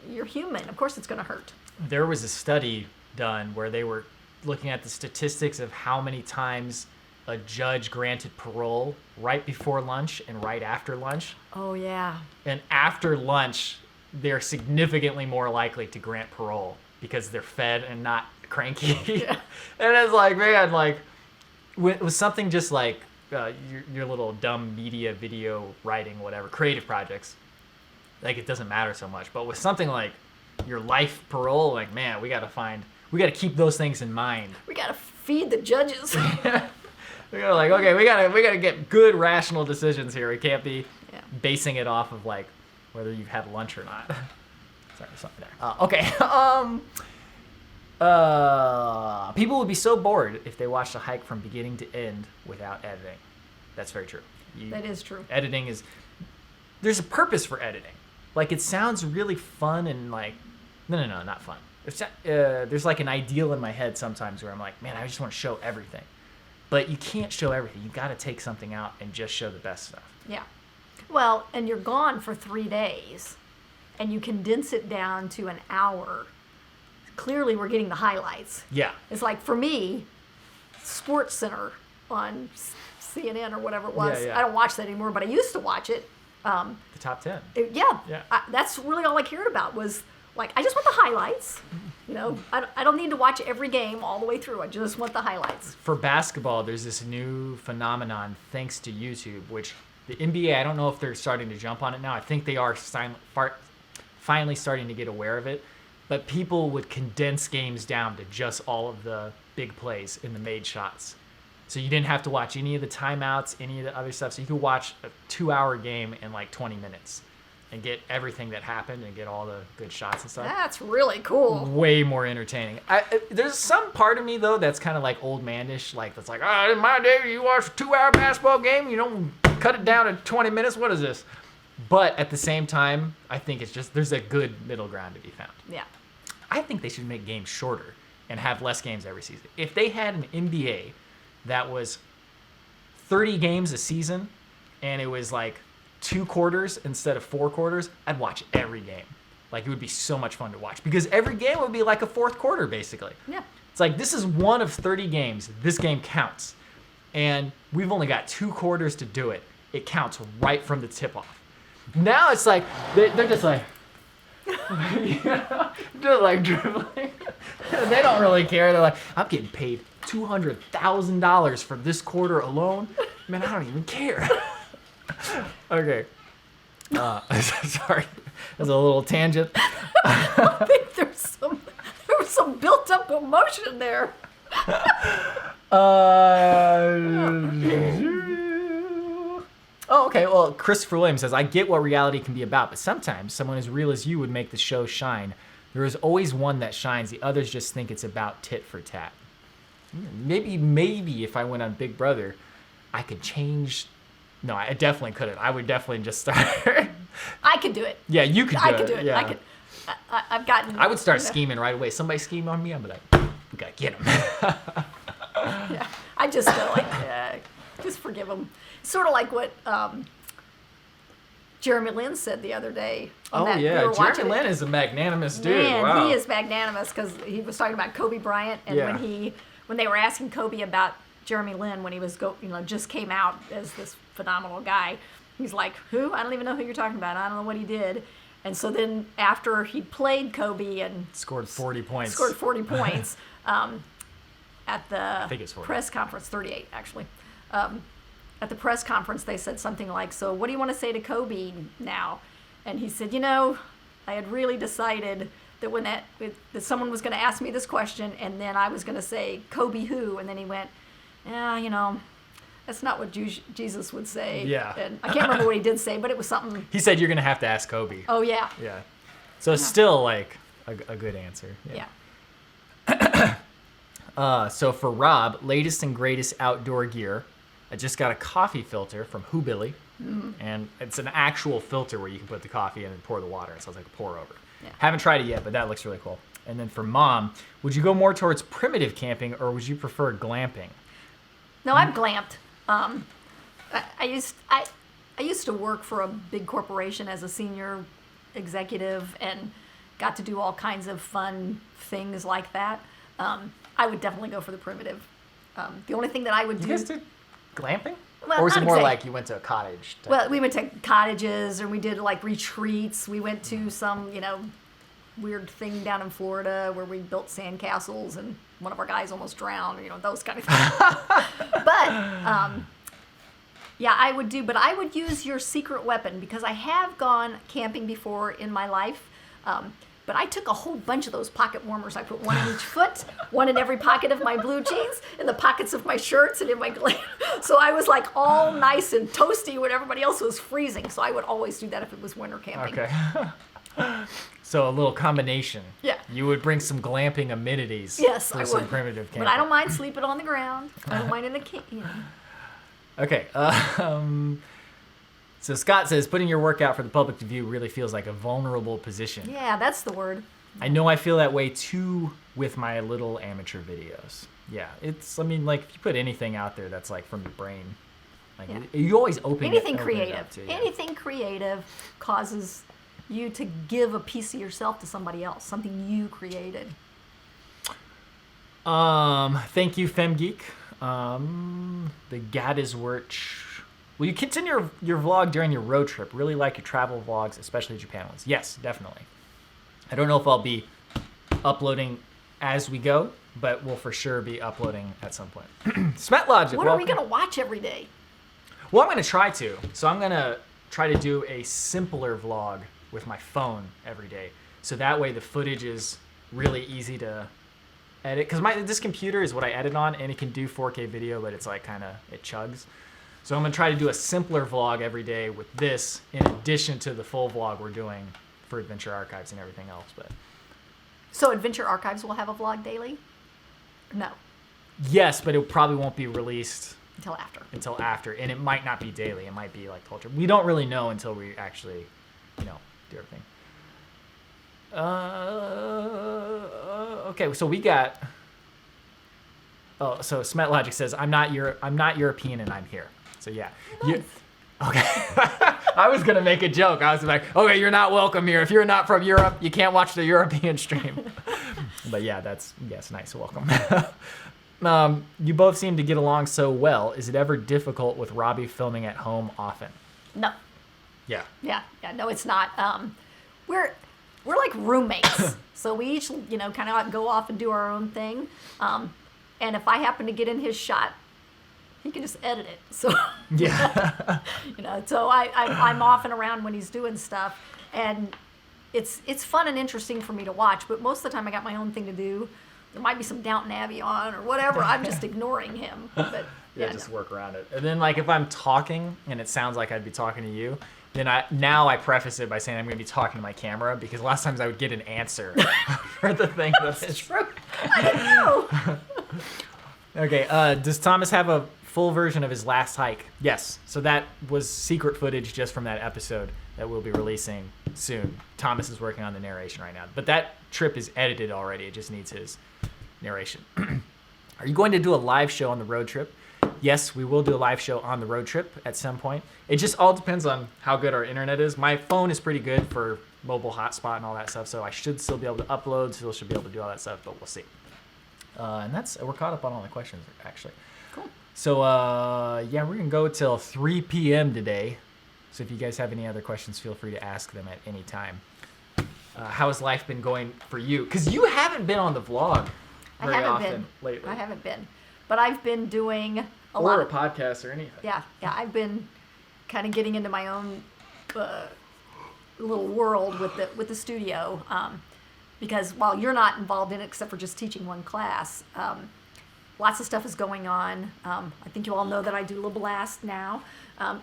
you're human. Of course, it's going to hurt. There was a study done where they were looking at the statistics of how many times a judge granted parole right before lunch and right after lunch. Oh, yeah. And after lunch, they're significantly more likely to grant parole because they're fed and not cranky. Yeah. And it's like, man, like, with something just like your little dumb media, video writing, whatever, creative projects, like, it doesn't matter so much. But with something like your life parole, like, man, we got to keep those things in mind. We got to feed the judges. We gotta okay, we gotta get good rational decisions here. We can't be basing it off of like whether you've had lunch or not. Sorry, something there. Okay. People would be so bored if they watched a hike from beginning to end without editing. That's very true. That is true. Editing there's a purpose for editing. Like, it sounds really fun and like, no, not fun. There's like an ideal in my head sometimes where I'm like, man, I just want to show everything. But you can't show everything. You got to take something out and just show the best stuff. Yeah. Well, and you're gone for 3 days, and you condense it down to an hour. Clearly, we're getting the highlights. Yeah. It's like, for me, Sports Center on CNN or whatever it was. Yeah. I don't watch that anymore, but I used to watch it. The top 10. Yeah. That's really all I cared about was, like, I just want the highlights. I don't need to watch every game all the way through. I just want the highlights. For basketball, there's this new phenomenon thanks to YouTube, which the NBA, I don't know if they're starting to jump on it now. I think they are finally starting to get aware of it. But people would condense games down to just all of the big plays and the made shots. So you didn't have to watch any of the timeouts, any of the other stuff. So you could watch a 2-hour game in like 20 minutes. And get everything that happened and get all the good shots and stuff. That's really cool. Way more entertaining. There's some part of me, though, that's kind of like old manish. Like, that's like, in my day, you watch a 2-hour basketball game, you don't cut it down to 20 minutes. What is this? But at the same time, I think it's just, there's a good middle ground to be found. Yeah. I think they should make games shorter and have less games every season. If they had an NBA that was 30 games a season and it was like 2 quarters instead of 4 quarters, I'd watch every game. Like, it would be so much fun to watch because every game would be like a fourth quarter, basically. Yeah. It's like, this is one of 30 games. This game counts. And we've only got 2 quarters to do it. It counts right from the tip-off. Now it's like, they're just like, just like dribbling. They don't really care. They're like, I'm getting paid $200,000 for this quarter alone. Man, I don't even care. Okay. Sorry. That's a little tangent. I think there was some built-up emotion there. Oh, okay. Well, Christopher Williams says, I get what reality can be about, but sometimes someone as real as you would make the show shine. There is always one that shines. The others just think it's about tit for tat. Maybe if I went on Big Brother, I could change. No, I definitely couldn't. I would definitely just start. I could do it. Yeah, you could do it. I could do it. Yeah. I could. I've gotten. I would start scheming right away. Somebody scheme on me, I'm like, we gotta get him. Yeah, I just go like, Sort of like what Jeremy Lin said the other day. Oh, yeah. Jeremy Lin is a magnanimous dude. Man, wow. he is magnanimous because he was talking about Kobe Bryant. And when they were asking Kobe about Jeremy Lin when he was just came out as this phenomenal guy, he's like, who? I don't even know who you're talking about. I don't know what he did. And so then after he played Kobe and scored 40 points. At the press conference, 38 actually. At the press conference, they said something like, so what do you want to say to Kobe now? And he said, I had really decided that that someone was going to ask me this question, and then I was going to say, Kobe who? And then he went, yeah, that's not what Jesus would say. Yeah. And I can't remember what he did say, but it was something. He said you're going to have to ask Kobe. Oh, yeah. Yeah. So still like a good answer. Yeah. So for Rob, latest and greatest outdoor gear. I just got a coffee filter from Who Billy. And it's an actual filter where you can put the coffee in and pour the water. It sounds like a pour over. Yeah. Haven't tried it yet, but that looks really cool. And then for Mom, would you go more towards primitive camping or would you prefer glamping? No, I've glamped. I used to work for a big corporation as a senior executive and got to do all kinds of fun things like that. I would definitely go for the primitive. The only thing that I would do... You guys did glamping? Well, or was it more like you went to a cottage? Well, we went to cottages and we did like retreats. We went to some, weird thing down in Florida where we built sandcastles and one of our guys almost drowned, those kind of things. But, yeah, I would use your secret weapon because I have gone camping before in my life. But I took a whole bunch of those pocket warmers. I put one in each foot, one in every pocket of my blue jeans, in the pockets of my shirts, and in my so I was like all nice and toasty when everybody else was freezing. So I would always do that if it was winter camping. Okay. So a little combination. Yeah. You would bring some glamping amenities. Yes, for I would. some primitive camping. But I don't mind sleeping on the ground. I don't mind in the camp. Okay. So Scott says, putting your workout for the public to view really feels like a vulnerable position. Yeah, that's the word. I know I feel that way too with my little amateur videos. Yeah, if you put anything out there that's like from your brain, you always open anything it creative. up to, Anything creative causes you to give a piece of yourself to somebody else, something you created. Thank you, FemGeek. The Gadiswurch. Will you continue your vlog during your road trip? Really like your travel vlogs, especially Japan ones. Yes, definitely. I don't know if I'll be uploading as we go, but we'll for sure be uploading at some point. Smet Logic. What are we going to watch every day? Well, I'm going to try to. So I'm going to try to do a simpler vlog with my phone every day. So that way the footage is really easy to edit. Because this computer is what I edit on, and it can do 4K video, but it's like it chugs. So I'm going to try to do a simpler vlog every day with this in addition to the full vlog we're doing for Adventure Archives and everything else. But so Adventure Archives will have a vlog daily? No. Yes, but it probably won't be released until after. And it might not be daily. It might be like culture. We don't really know until we actually, do everything. Okay, so we got... Oh, so Smet Logic says, I'm not European and I'm here. So yeah. Nice. Okay. I was going to make a joke. I was like, okay, you're not welcome here. If you're not from Europe, you can't watch the European stream. But yeah, yes, nice. Welcome. You both seem to get along so well. Is it ever difficult with Robbie filming at home often? No. Yeah. Yeah. No, it's not. We're like roommates. So we each, kind of go off and do our own thing. And if I happen to get in his shot, he can just edit it. So yeah, So I'm off and around when he's doing stuff, and it's fun and interesting for me to watch. But most of the time, I got my own thing to do. There might be some Downton Abbey on or whatever. I'm just ignoring him. But just work around it. And then like if I'm talking and it sounds like I'd be talking to you, then I preface it by saying I'm going to be talking to my camera because a lot of times I would get an answer for the thing. That's true. I didn't know. Okay, does Thomas have a full version of his last hike? Yes. So that was secret footage just from that episode that we'll be releasing soon. Thomas is working on the narration right now. But that trip is edited already. It just needs his narration. Are you going to do a live show on the road trip? yes, we will do a live show on the road trip at some point. It just all depends on how good our internet is. My phone is pretty good for mobile hotspot and all that stuff, so I should still be able to upload, still should be able to do all that stuff, but we'll see. And we're caught up on all the questions, actually. Cool. So, yeah, we're going to go till 3 p.m. today. So if you guys have any other questions, feel free to ask them at any time. How has life been going for you? Because you haven't been on the vlog very often lately. I haven't been. But I've been doing a lot of podcasts or anything. Yeah. I've been kind of getting into my own little world with the studio. Because while you're not involved in it, except for just teaching one class, lots of stuff is going on. I think you all know that I do Little Blast now.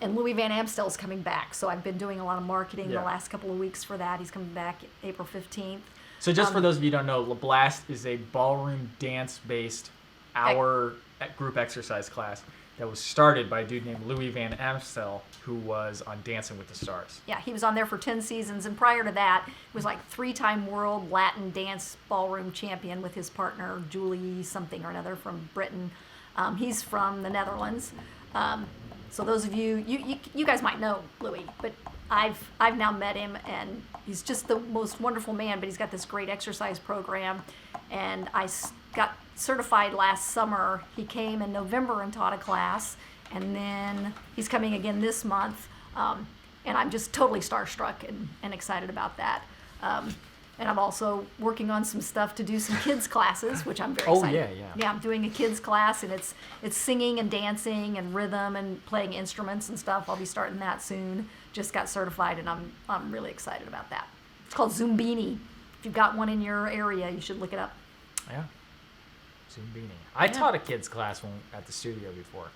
And Louis Van Amstel's coming back. So I've been doing a lot of marketing the last couple of weeks for that. He's coming back April 15th. So just for those of you who don't know, LaBlast is a ballroom dance-based hour group exercise class that was started by a dude named Louis Van Amstel, who was on Dancing with the Stars. Yeah, he was on there for 10 seasons. And prior to that, he was like 3-time world Latin dance ballroom champion with his partner, Julie something or another from Britain. He's from the Netherlands. So those of you guys might know Louis, but I've now met him, and he's just the most wonderful man, but he's got this great exercise program, and I got certified last summer. He came in November and taught a class, and then he's coming again this month, and I'm just totally starstruck and excited about that. And I'm also working on some stuff to do some kids classes, which I'm very excited. Yeah. Yeah, I'm doing a kids class, and it's singing and dancing and rhythm and playing instruments and stuff. I'll be starting that soon. Just got certified, and I'm really excited about that. It's called Zumbini. If you've got one in your area, you should look it up. Yeah, Zumbini. I taught a kids class at the studio before.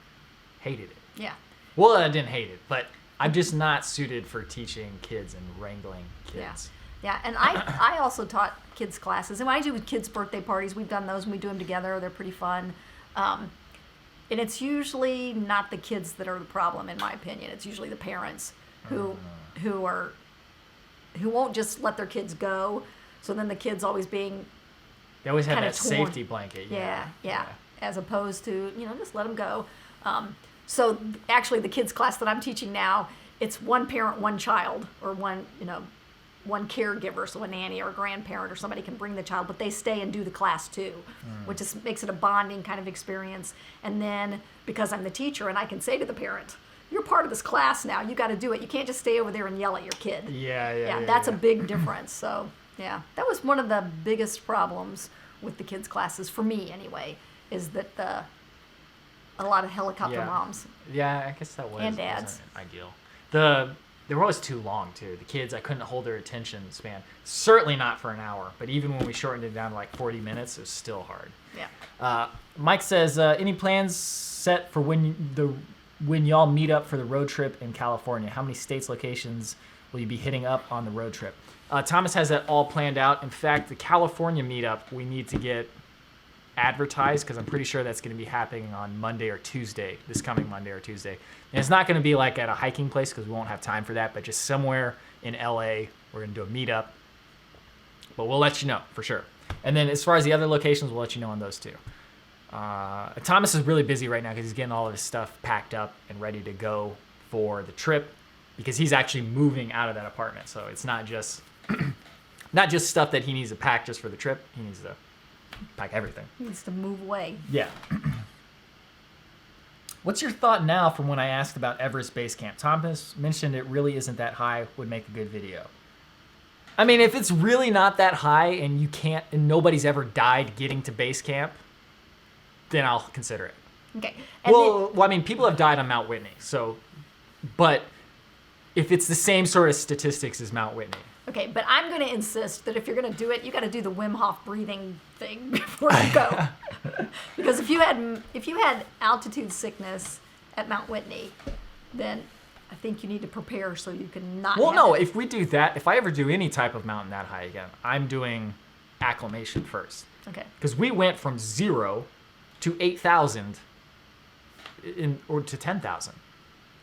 Hated it. Yeah. Well, I didn't hate it, but I'm just not suited for teaching kids and wrangling kids. Yeah, and I also taught kids classes. And when I do kids' birthday parties, we've done those, and we do them together. They're pretty fun. And it's usually not the kids that are the problem, in my opinion. It's usually the parents who won't just let their kids go. So then the kids always being they always have that torn. safety blanket. Yeah. As opposed to, just let them go. So actually the kids class that I'm teaching now, it's one parent, one child, or one caregiver, so a nanny or a grandparent or somebody can bring the child, but they stay and do the class too, which makes it a bonding kind of experience. And then because I'm the teacher and I can say to the parent, you're part of this class now, you got to do it. You can't just stay over there and yell at your kid. Yeah, that's a big difference. So yeah, that was one of the biggest problems with the kids classes, for me anyway, is that a lot of helicopter moms. Yeah, I guess that was and dads. Wasn't ideal. They were always too long, too. The kids, I couldn't hold their attention span. Certainly not for an hour, but even when we shortened it down to like 40 minutes, it was still hard. Yeah. Mike says, any plans set for when y'all meet up for the road trip in California? How many states, locations will you be hitting up on the road trip? Thomas has that all planned out. In fact, the California meetup, we need to get advertised, because I'm pretty sure that's going to be happening on Monday or Tuesday, this coming Monday or Tuesday. And it's not going to be like at a hiking place, because we won't have time for that, but just somewhere in LA, we're going to do a meetup. But we'll let you know for sure. And then as far as the other locations, we'll let you know on those too. Thomas is really busy right now because he's getting all of his stuff packed up and ready to go for the trip, because he's actually moving out of that apartment. So it's not just stuff that he needs to pack just for the trip. He needs to pack everything. He needs to move away. Yeah. What's your thought now from when I asked about Everest Base Camp? Thomas mentioned it really isn't that high, would make a good video. I mean, if it's really not that high and nobody's ever died getting to base camp, then I'll consider it. Okay. Well, I mean, people have died on Mount Whitney, but if it's the same sort of statistics as Mount Whitney. Okay, but I'm going to insist that if you're going to do it, you got to do the Wim Hof breathing thing before you go. Because if you had altitude sickness at Mount Whitney, then I think you need to prepare so you can not. Well, no, if we do that, if I ever do any type of mountain that high again, I'm doing acclimation first. Okay. Because we went from 0 to 8,000 or to 10,000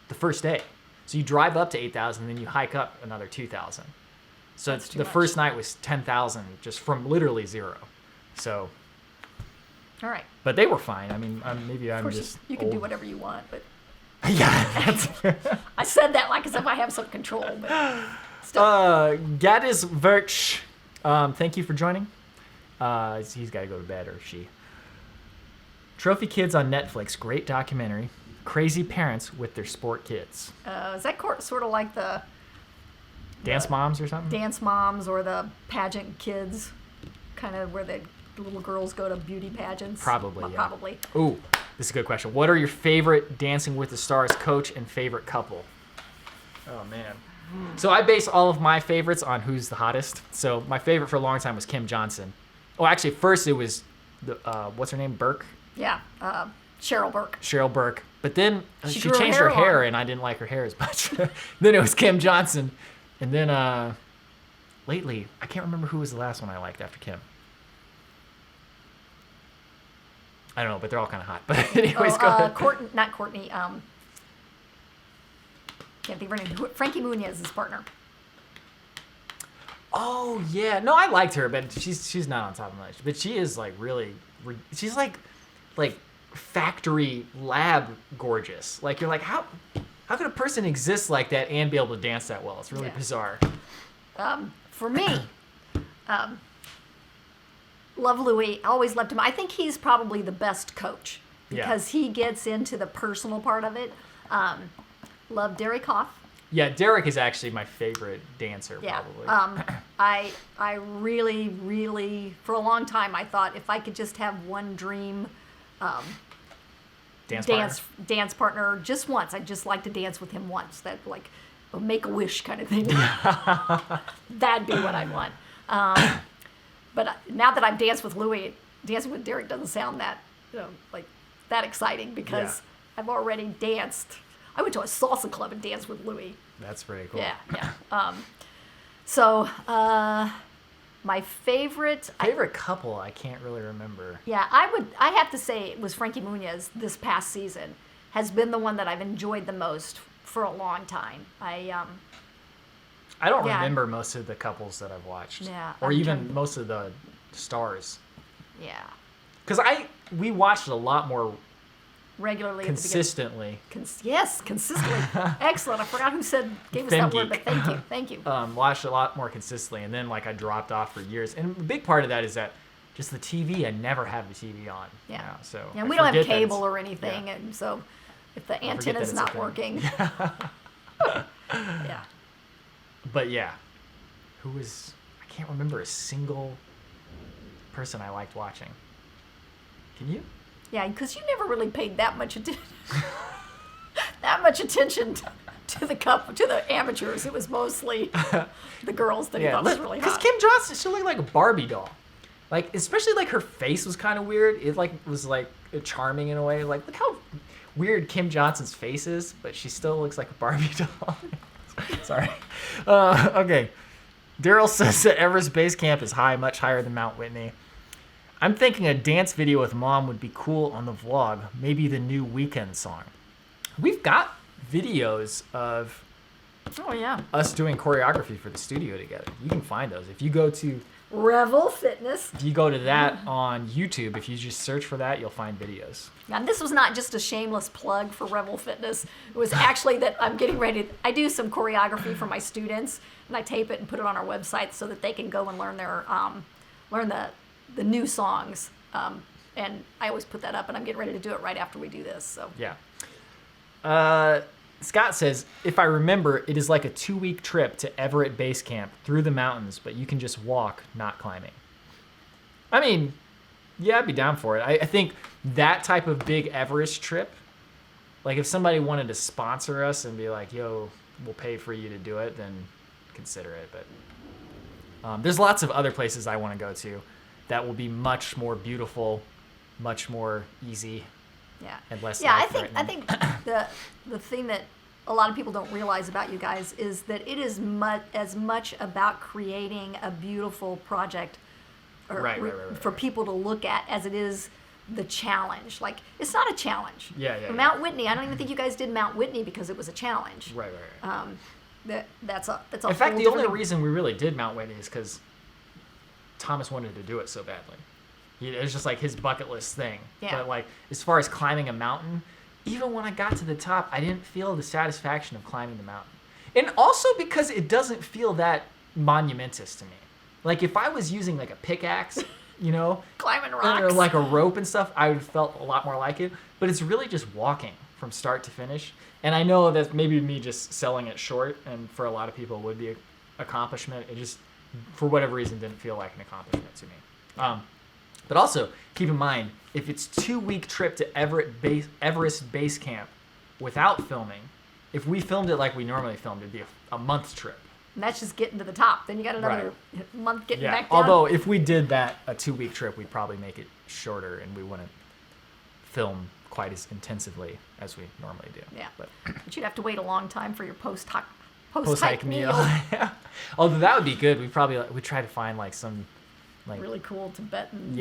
the first day. So you drive up to 8,000, then you hike up another 2,000. So the first night was 10,000 just from literally 0. So All right. But they were fine. I mean, maybe Of I'm course, just you can do old. whatever you want, but Yeah. I said that like as if I have some control. But still. Gaddis Virch, thank you for joining. He's got to go to bed, or she. Trophy Kids on Netflix, great documentary. Crazy parents with their sport kids. Is that sort of like the Dance moms or something? Dance Moms or the pageant kids, kind of where the little girls go to beauty pageants? Probably, Well, yeah. Probably. Ooh, this is a good question. What are your favorite Dancing with the Stars coach and favorite couple? Oh, man. So I base all of my favorites on who's the hottest. So my favorite for a long time was Kim Johnson. Oh, actually, first it was, what's her name, Burke? Yeah. Cheryl Burke. Cheryl Burke. But then she grew her changed hair her hair, long. and I didn't like her hair as much. Then it was Kim Johnson. And then lately, I can't remember who was the last one I liked after Kim. I don't know, but they're all kind of hot. But anyways, go ahead. Not Courtney. Can't think of her name. Frankie Muniz, his partner. Oh, yeah. No, I liked her, but she's not on top of my list. But she is, like, really... She's, like factory lab gorgeous. Like, you're like, how could a person exist like that and be able to dance that well? It's really bizarre. For me, love Louis. Always loved him. I think he's probably the best coach because he gets into the personal part of it. Love Derek Hoff. Yeah, Derek is actually my favorite dancer, probably. I really, really, for a long time, I thought if I could just have one dream dance partner just once, I'd just like to dance with him once. That like a Make-A-Wish kind of thing. That'd be what I'd want. But now that I've danced with Louis, dancing with Derek doesn't sound that like that exciting because I've already danced. I went to a salsa club and danced with Louis. That's pretty cool. Yeah. So my favorite couple, I can't really remember. Yeah, I have to say it was Frankie Muniz this past season has been the one that I've enjoyed the most for a long time. I don't remember most of the couples that I've watched. Yeah. Or even most of the stars. Yeah. Because we watched a lot more regularly consistently. Yes, consistently. Excellent. I forgot who gave us that word, but thank you. Watched a lot more consistently, and then like I dropped off for years. And a big part of that is that just the TV. I never have the TV on. Yeah. Now, so and we don't have cable or anything, and so if the antenna's not working. Yeah. But yeah, I can't remember a single person I liked watching. Can you? Yeah, because you never really paid that much attention to the amateurs. It was mostly the girls that he thought was really hot. Because Kim Johnson, she looked like a Barbie doll. Like, especially like her face was kind of weird. It like was like charming in a way. Like, look how weird Kim Johnson's face is, but she still looks like a Barbie doll. Sorry. Okay. Daryl says that Everest Base Camp is much higher than Mount Whitney. I'm thinking a dance video with Mom would be cool on the vlog. Maybe the new Weekend song. We've got videos of us doing choreography for the studio together. You can find those. If you go to Revel Fitness. If you go to that on YouTube, if you just search for that, you'll find videos. Now, this was not just a shameless plug for Revel Fitness. It was actually that I'm getting ready. I do some choreography for my students, and I tape it and put it on our website so that they can go and learn the new songs. And I always put that up, and I'm getting ready to do it right after we do this. So yeah. Scott says, if I remember, it is like a 2-week trip to Everett Base Camp through the mountains, but you can just walk, not climbing. I mean, yeah, I'd be down for it. I think that type of big Everest trip, like if somebody wanted to sponsor us and be like, yo, we'll pay for you to do it, then consider it. But there's lots of other places I want to go to that will be much more beautiful, much more easy. Yeah. And less I think the thing that a lot of people don't realize about you guys is that it is as much about creating a beautiful project for people to look at as it is the challenge. Like, it's not a challenge. Yeah. Mount Whitney, I don't even think you guys did Mount Whitney because it was a challenge. Right. That's a In fact, the only reason we really did Mount Whitney is because Thomas wanted to do it so badly. It was just like his bucket list thing. Yeah. But like as far as climbing a mountain, even when I got to the top, I didn't feel the satisfaction of climbing the mountain. And also because it doesn't feel that monumentous to me. Like if I was using like a pickaxe, you know, Climbing or rocks. like a rope and stuff, I would have felt a lot more like it. But it's really just walking from start to finish. And I know that's maybe me just selling it short, and for a lot of people it would be an accomplishment. It just, for whatever reason, didn't feel like an accomplishment to me. But also, keep in mind, if it's 2-week trip to Everest Base Camp without filming, if we filmed it like we normally filmed, it'd be a month trip. And that's just getting to the top. Then you got another month getting back down. Although if we did that, a 2-week trip, we'd probably make it shorter and we wouldn't film quite as intensively as we normally do. Yeah. But you'd have to wait a long time for your post-hike meal. Yeah. Although that would be good. We'd try to find like some like really cool Tibetan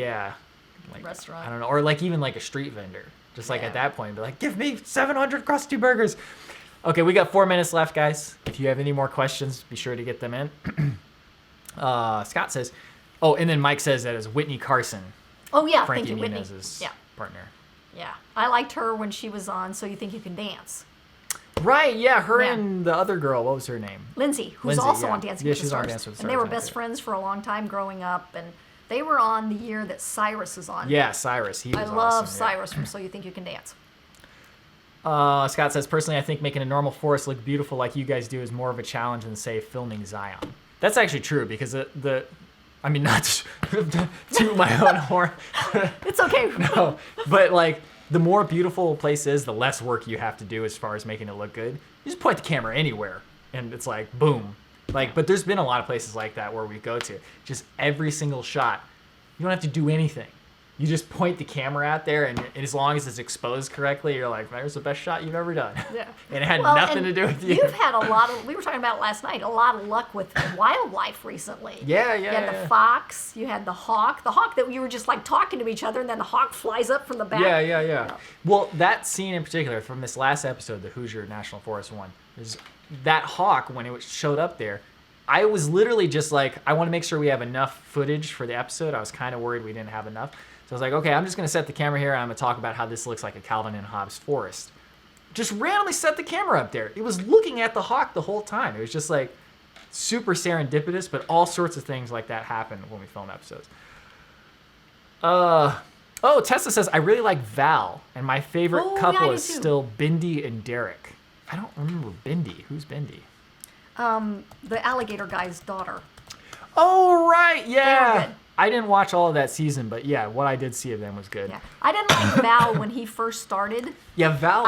like restaurant. I don't know, or like even like a street vendor. Just like Yeah. at that point, be like, give me 700 crusty burgers. Okay, we got 4 minutes left, guys. If you have any more questions, be sure to get them in. Scott says, oh, and then Mike says that is Whitney Carson, Oh yeah, Frankie thank you, Whitney. Muniz's partner. Yeah, I liked her when she was on So You Think You Can Dance. Right, yeah, her Yeah. and the other girl, what was her name? Lindsay, who's Lindsay, also yeah. on Dancing Yeah, with the she's on Stars. Dancing with the And they were Stars, I best think. friends for a long time growing up, and they were on the year that Cyrus is on. Yeah, Cyrus. He was I awesome. love yeah. Cyrus from So You Think You Can Dance. Scott says, personally, I think making a normal forest look beautiful like you guys do is more of a challenge than, say, filming Zion. That's actually true because I mean, not to toot my own horn. It's okay. No, but like the more beautiful a place is, the less work you have to do as far as making it look good. You just point the camera anywhere and it's like, boom. Like, but there's been a lot of places like that where we go to. Just every single shot, you don't have to do anything. You just point the camera out there, and as long as it's exposed correctly, you're like, there's the best shot you've ever done. Yeah. And it had Well, nothing and to do with you. You've had a lot of, we were talking about it last night, a lot of luck with wildlife recently. Yeah, You had yeah. the fox, you had the hawk that you were just like talking to each other, and then the hawk flies up from the back. Yeah. Well, that scene in particular from this last episode, the Hoosier National Forest one, is that hawk, when it showed up there, I was literally just like, I want to make sure we have enough footage for the episode. I was kind of worried we didn't have enough. So I was like, okay, I'm just going to set the camera here, and I'm going to talk about how this looks like a Calvin and Hobbes forest. Just randomly set the camera up there. It was looking at the hawk the whole time. It was just like super serendipitous, but all sorts of things like that happen when we film episodes. Oh, Tessa says, I really like Val, and my favorite Oh, yeah, couple I do is too. still Bindi and Derek. I don't remember Bindi. Who's Bindi? The alligator guy's daughter. Oh, right, yeah. good. I didn't watch all of that season, but yeah, what I did see of them was good. Yeah, I didn't like Val when he first started. Yeah, Val.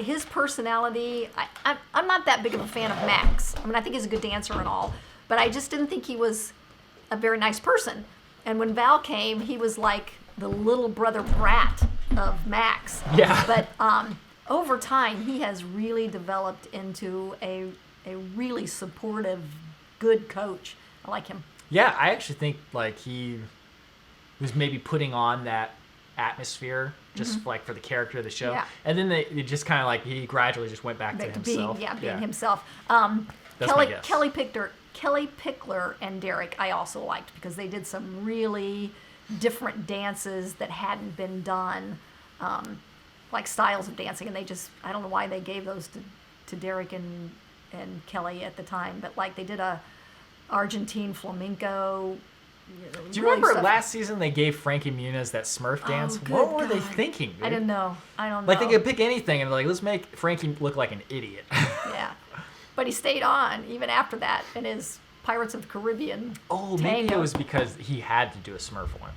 His personality, I'm not that big of a fan of Max. I mean, I think he's a good dancer and all, but I just didn't think he was a very nice person. And when Val came, he was like the little brother brat of Max. Yeah. But over time, he has really developed into a really supportive, good coach. I like him. Yeah, I actually think like he was maybe putting on that atmosphere just like for the character of the show. Yeah. And then it just kind of like he gradually just went back to himself. Being himself. That's my guess. Kelly Pickler and Derek I also liked because they did some really different dances that hadn't been done, like styles of dancing, and I don't know why they gave those to Derek and Kelly at the time, but like they did a Argentine flamenco. Do you remember last season they gave Frankie Muniz that Smurf dance? good What were they God. thinking, dude? I don't know. Like they could pick anything and like, let's make Frankie look like an idiot. Yeah, but he stayed on even after that in his Pirates of the Caribbean. Oh, maybe tango. it was because he had to do a Smurf one.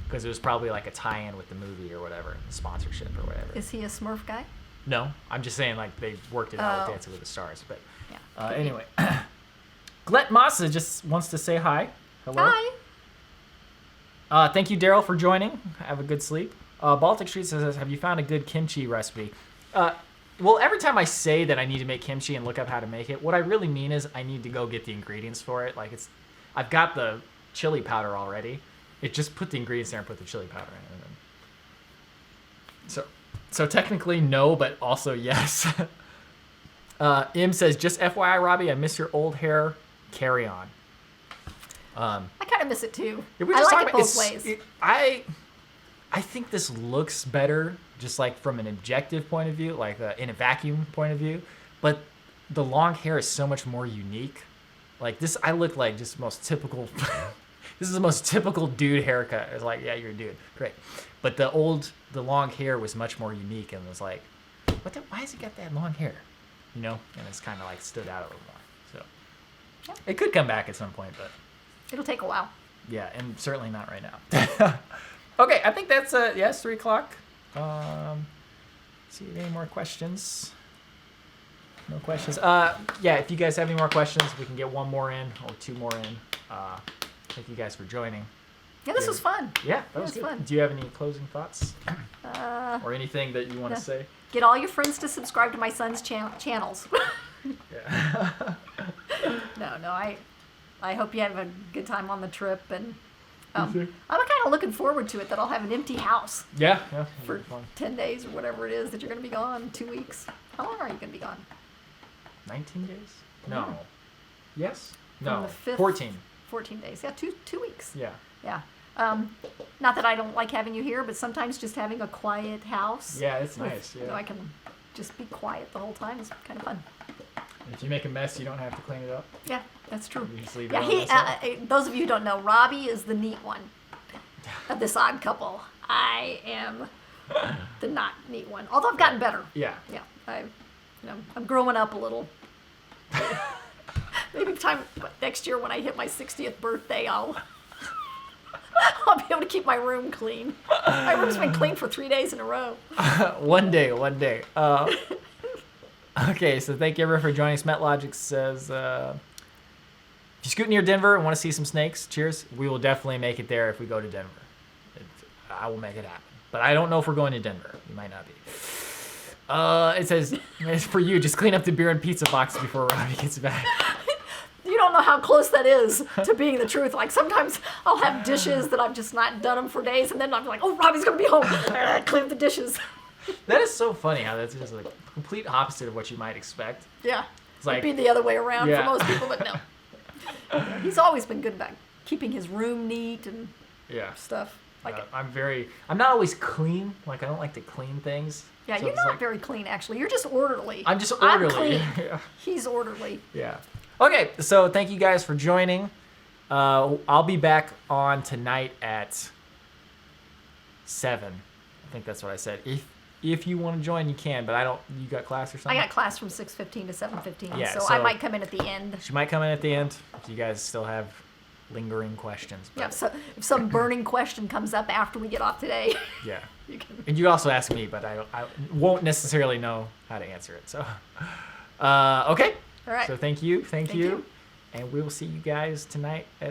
Because it was probably like a tie-in with the movie or whatever, sponsorship or whatever. Is he a Smurf guy? No, I'm just saying like they worked it out with Oh. Dancing with the Stars. But Yeah. anyway, Glet Massa just wants to say hi. Hello. Hi. Thank you, Daryl, for joining. Have a good sleep. Baltic Street says, have you found a good kimchi recipe? Well, every time I say that I need to make kimchi and look up how to make it, what I really mean is I need to go get the ingredients for it. Like I've got the chili powder already. It just put the ingredients there and put the chili powder in it. So technically no, but also yes. Im says, just FYI, Robbie, I miss your old hair. Carry on. I kind of miss it too. Yeah, we I just like talked it about- both ways. I think this looks better, just like from an objective point of view, like in a vacuum point of view. But the long hair is so much more unique. Like this, I look like just most typical. This is the most typical dude haircut. It's like, yeah, you're a dude, great. But the long hair was much more unique and was like, why has he got that long hair? You know, and it's kind of like stood out a little more. So it could come back at some point, but It'll take a while. yeah, and certainly not right now. Okay, I think that's it's 3 o'clock. See any more questions? No questions. Yeah, if you guys have any more questions, we can get one more in or 2 more in. Thank you guys for joining. Yeah, this was fun. Yeah, that was was good. fun. Do you have any closing thoughts or anything that you want to say? Get all your friends to subscribe to my son's channels. Yeah. No, I hope you have a good time on the trip, and I'm too. kind of looking forward to it, that I'll have an empty house Yeah. for it'll be fun. 10 days or whatever it is that you're going to be gone, 2 weeks. How long are you going to be gone? 19 days? No. Yeah. Yes? From No. the 5th 14. 14 days. Yeah, 2 weeks. Yeah. Yeah. Not that I don't like having you here, but sometimes just having a quiet house. Yeah, it's nice. You know, Yeah. I can just be quiet the whole time. It's kind of fun. If you make a mess, you don't have to clean it up. Yeah, that's true. You just leave it Yeah, on the side. those of you who don't know, Robbie is the neat one of this odd couple. I am the not neat one. Although I've gotten better. Yeah. Yeah, I'm growing up a little. Maybe next year when I hit my 60th birthday, I'll be able to keep my room clean. My room's been clean for 3 days in a row. One day. Okay, so thank you everyone for joining. Smet Logic says, if you scoot near Denver and want to see some snakes, cheers. We will definitely make it there if we go to Denver. I will make it happen. But I don't know if we're going to Denver. We might not be. It says, it's for you. Just clean up the beer and pizza box before Robbie gets back. You don't know how close that is to being the truth. Like sometimes I'll have dishes that I've just not done them for days, and then I'm like, oh, Robbie's gonna be home. Clean up the dishes. That is so funny how that's just like complete opposite of what you might expect. Yeah, It's like, it'd be the other way around Yeah. for most people, but no. Yeah, he's always been good about keeping his room neat and yeah. stuff. Like, I'm not always clean. Like I don't like to clean things. yeah, So you're it's not like, very clean actually. You're just orderly. I'm just orderly. I'm clean. Yeah. He's orderly. Yeah. Okay, so thank you guys for joining. I'll be back on tonight at 7. I think that's what I said. If you want to join, you can, but I don't. You got class or something? I got class from 6:15 to 7:15, Yeah, so so- I might come in at the end. She might come in at the end if you guys still have lingering questions. But Yeah, so if some burning question comes up after we get off today, yeah. you can. And you also ask me, but I won't necessarily know how to answer it. So, okay. All right. So thank you. Thank you. And we will see you guys tonight at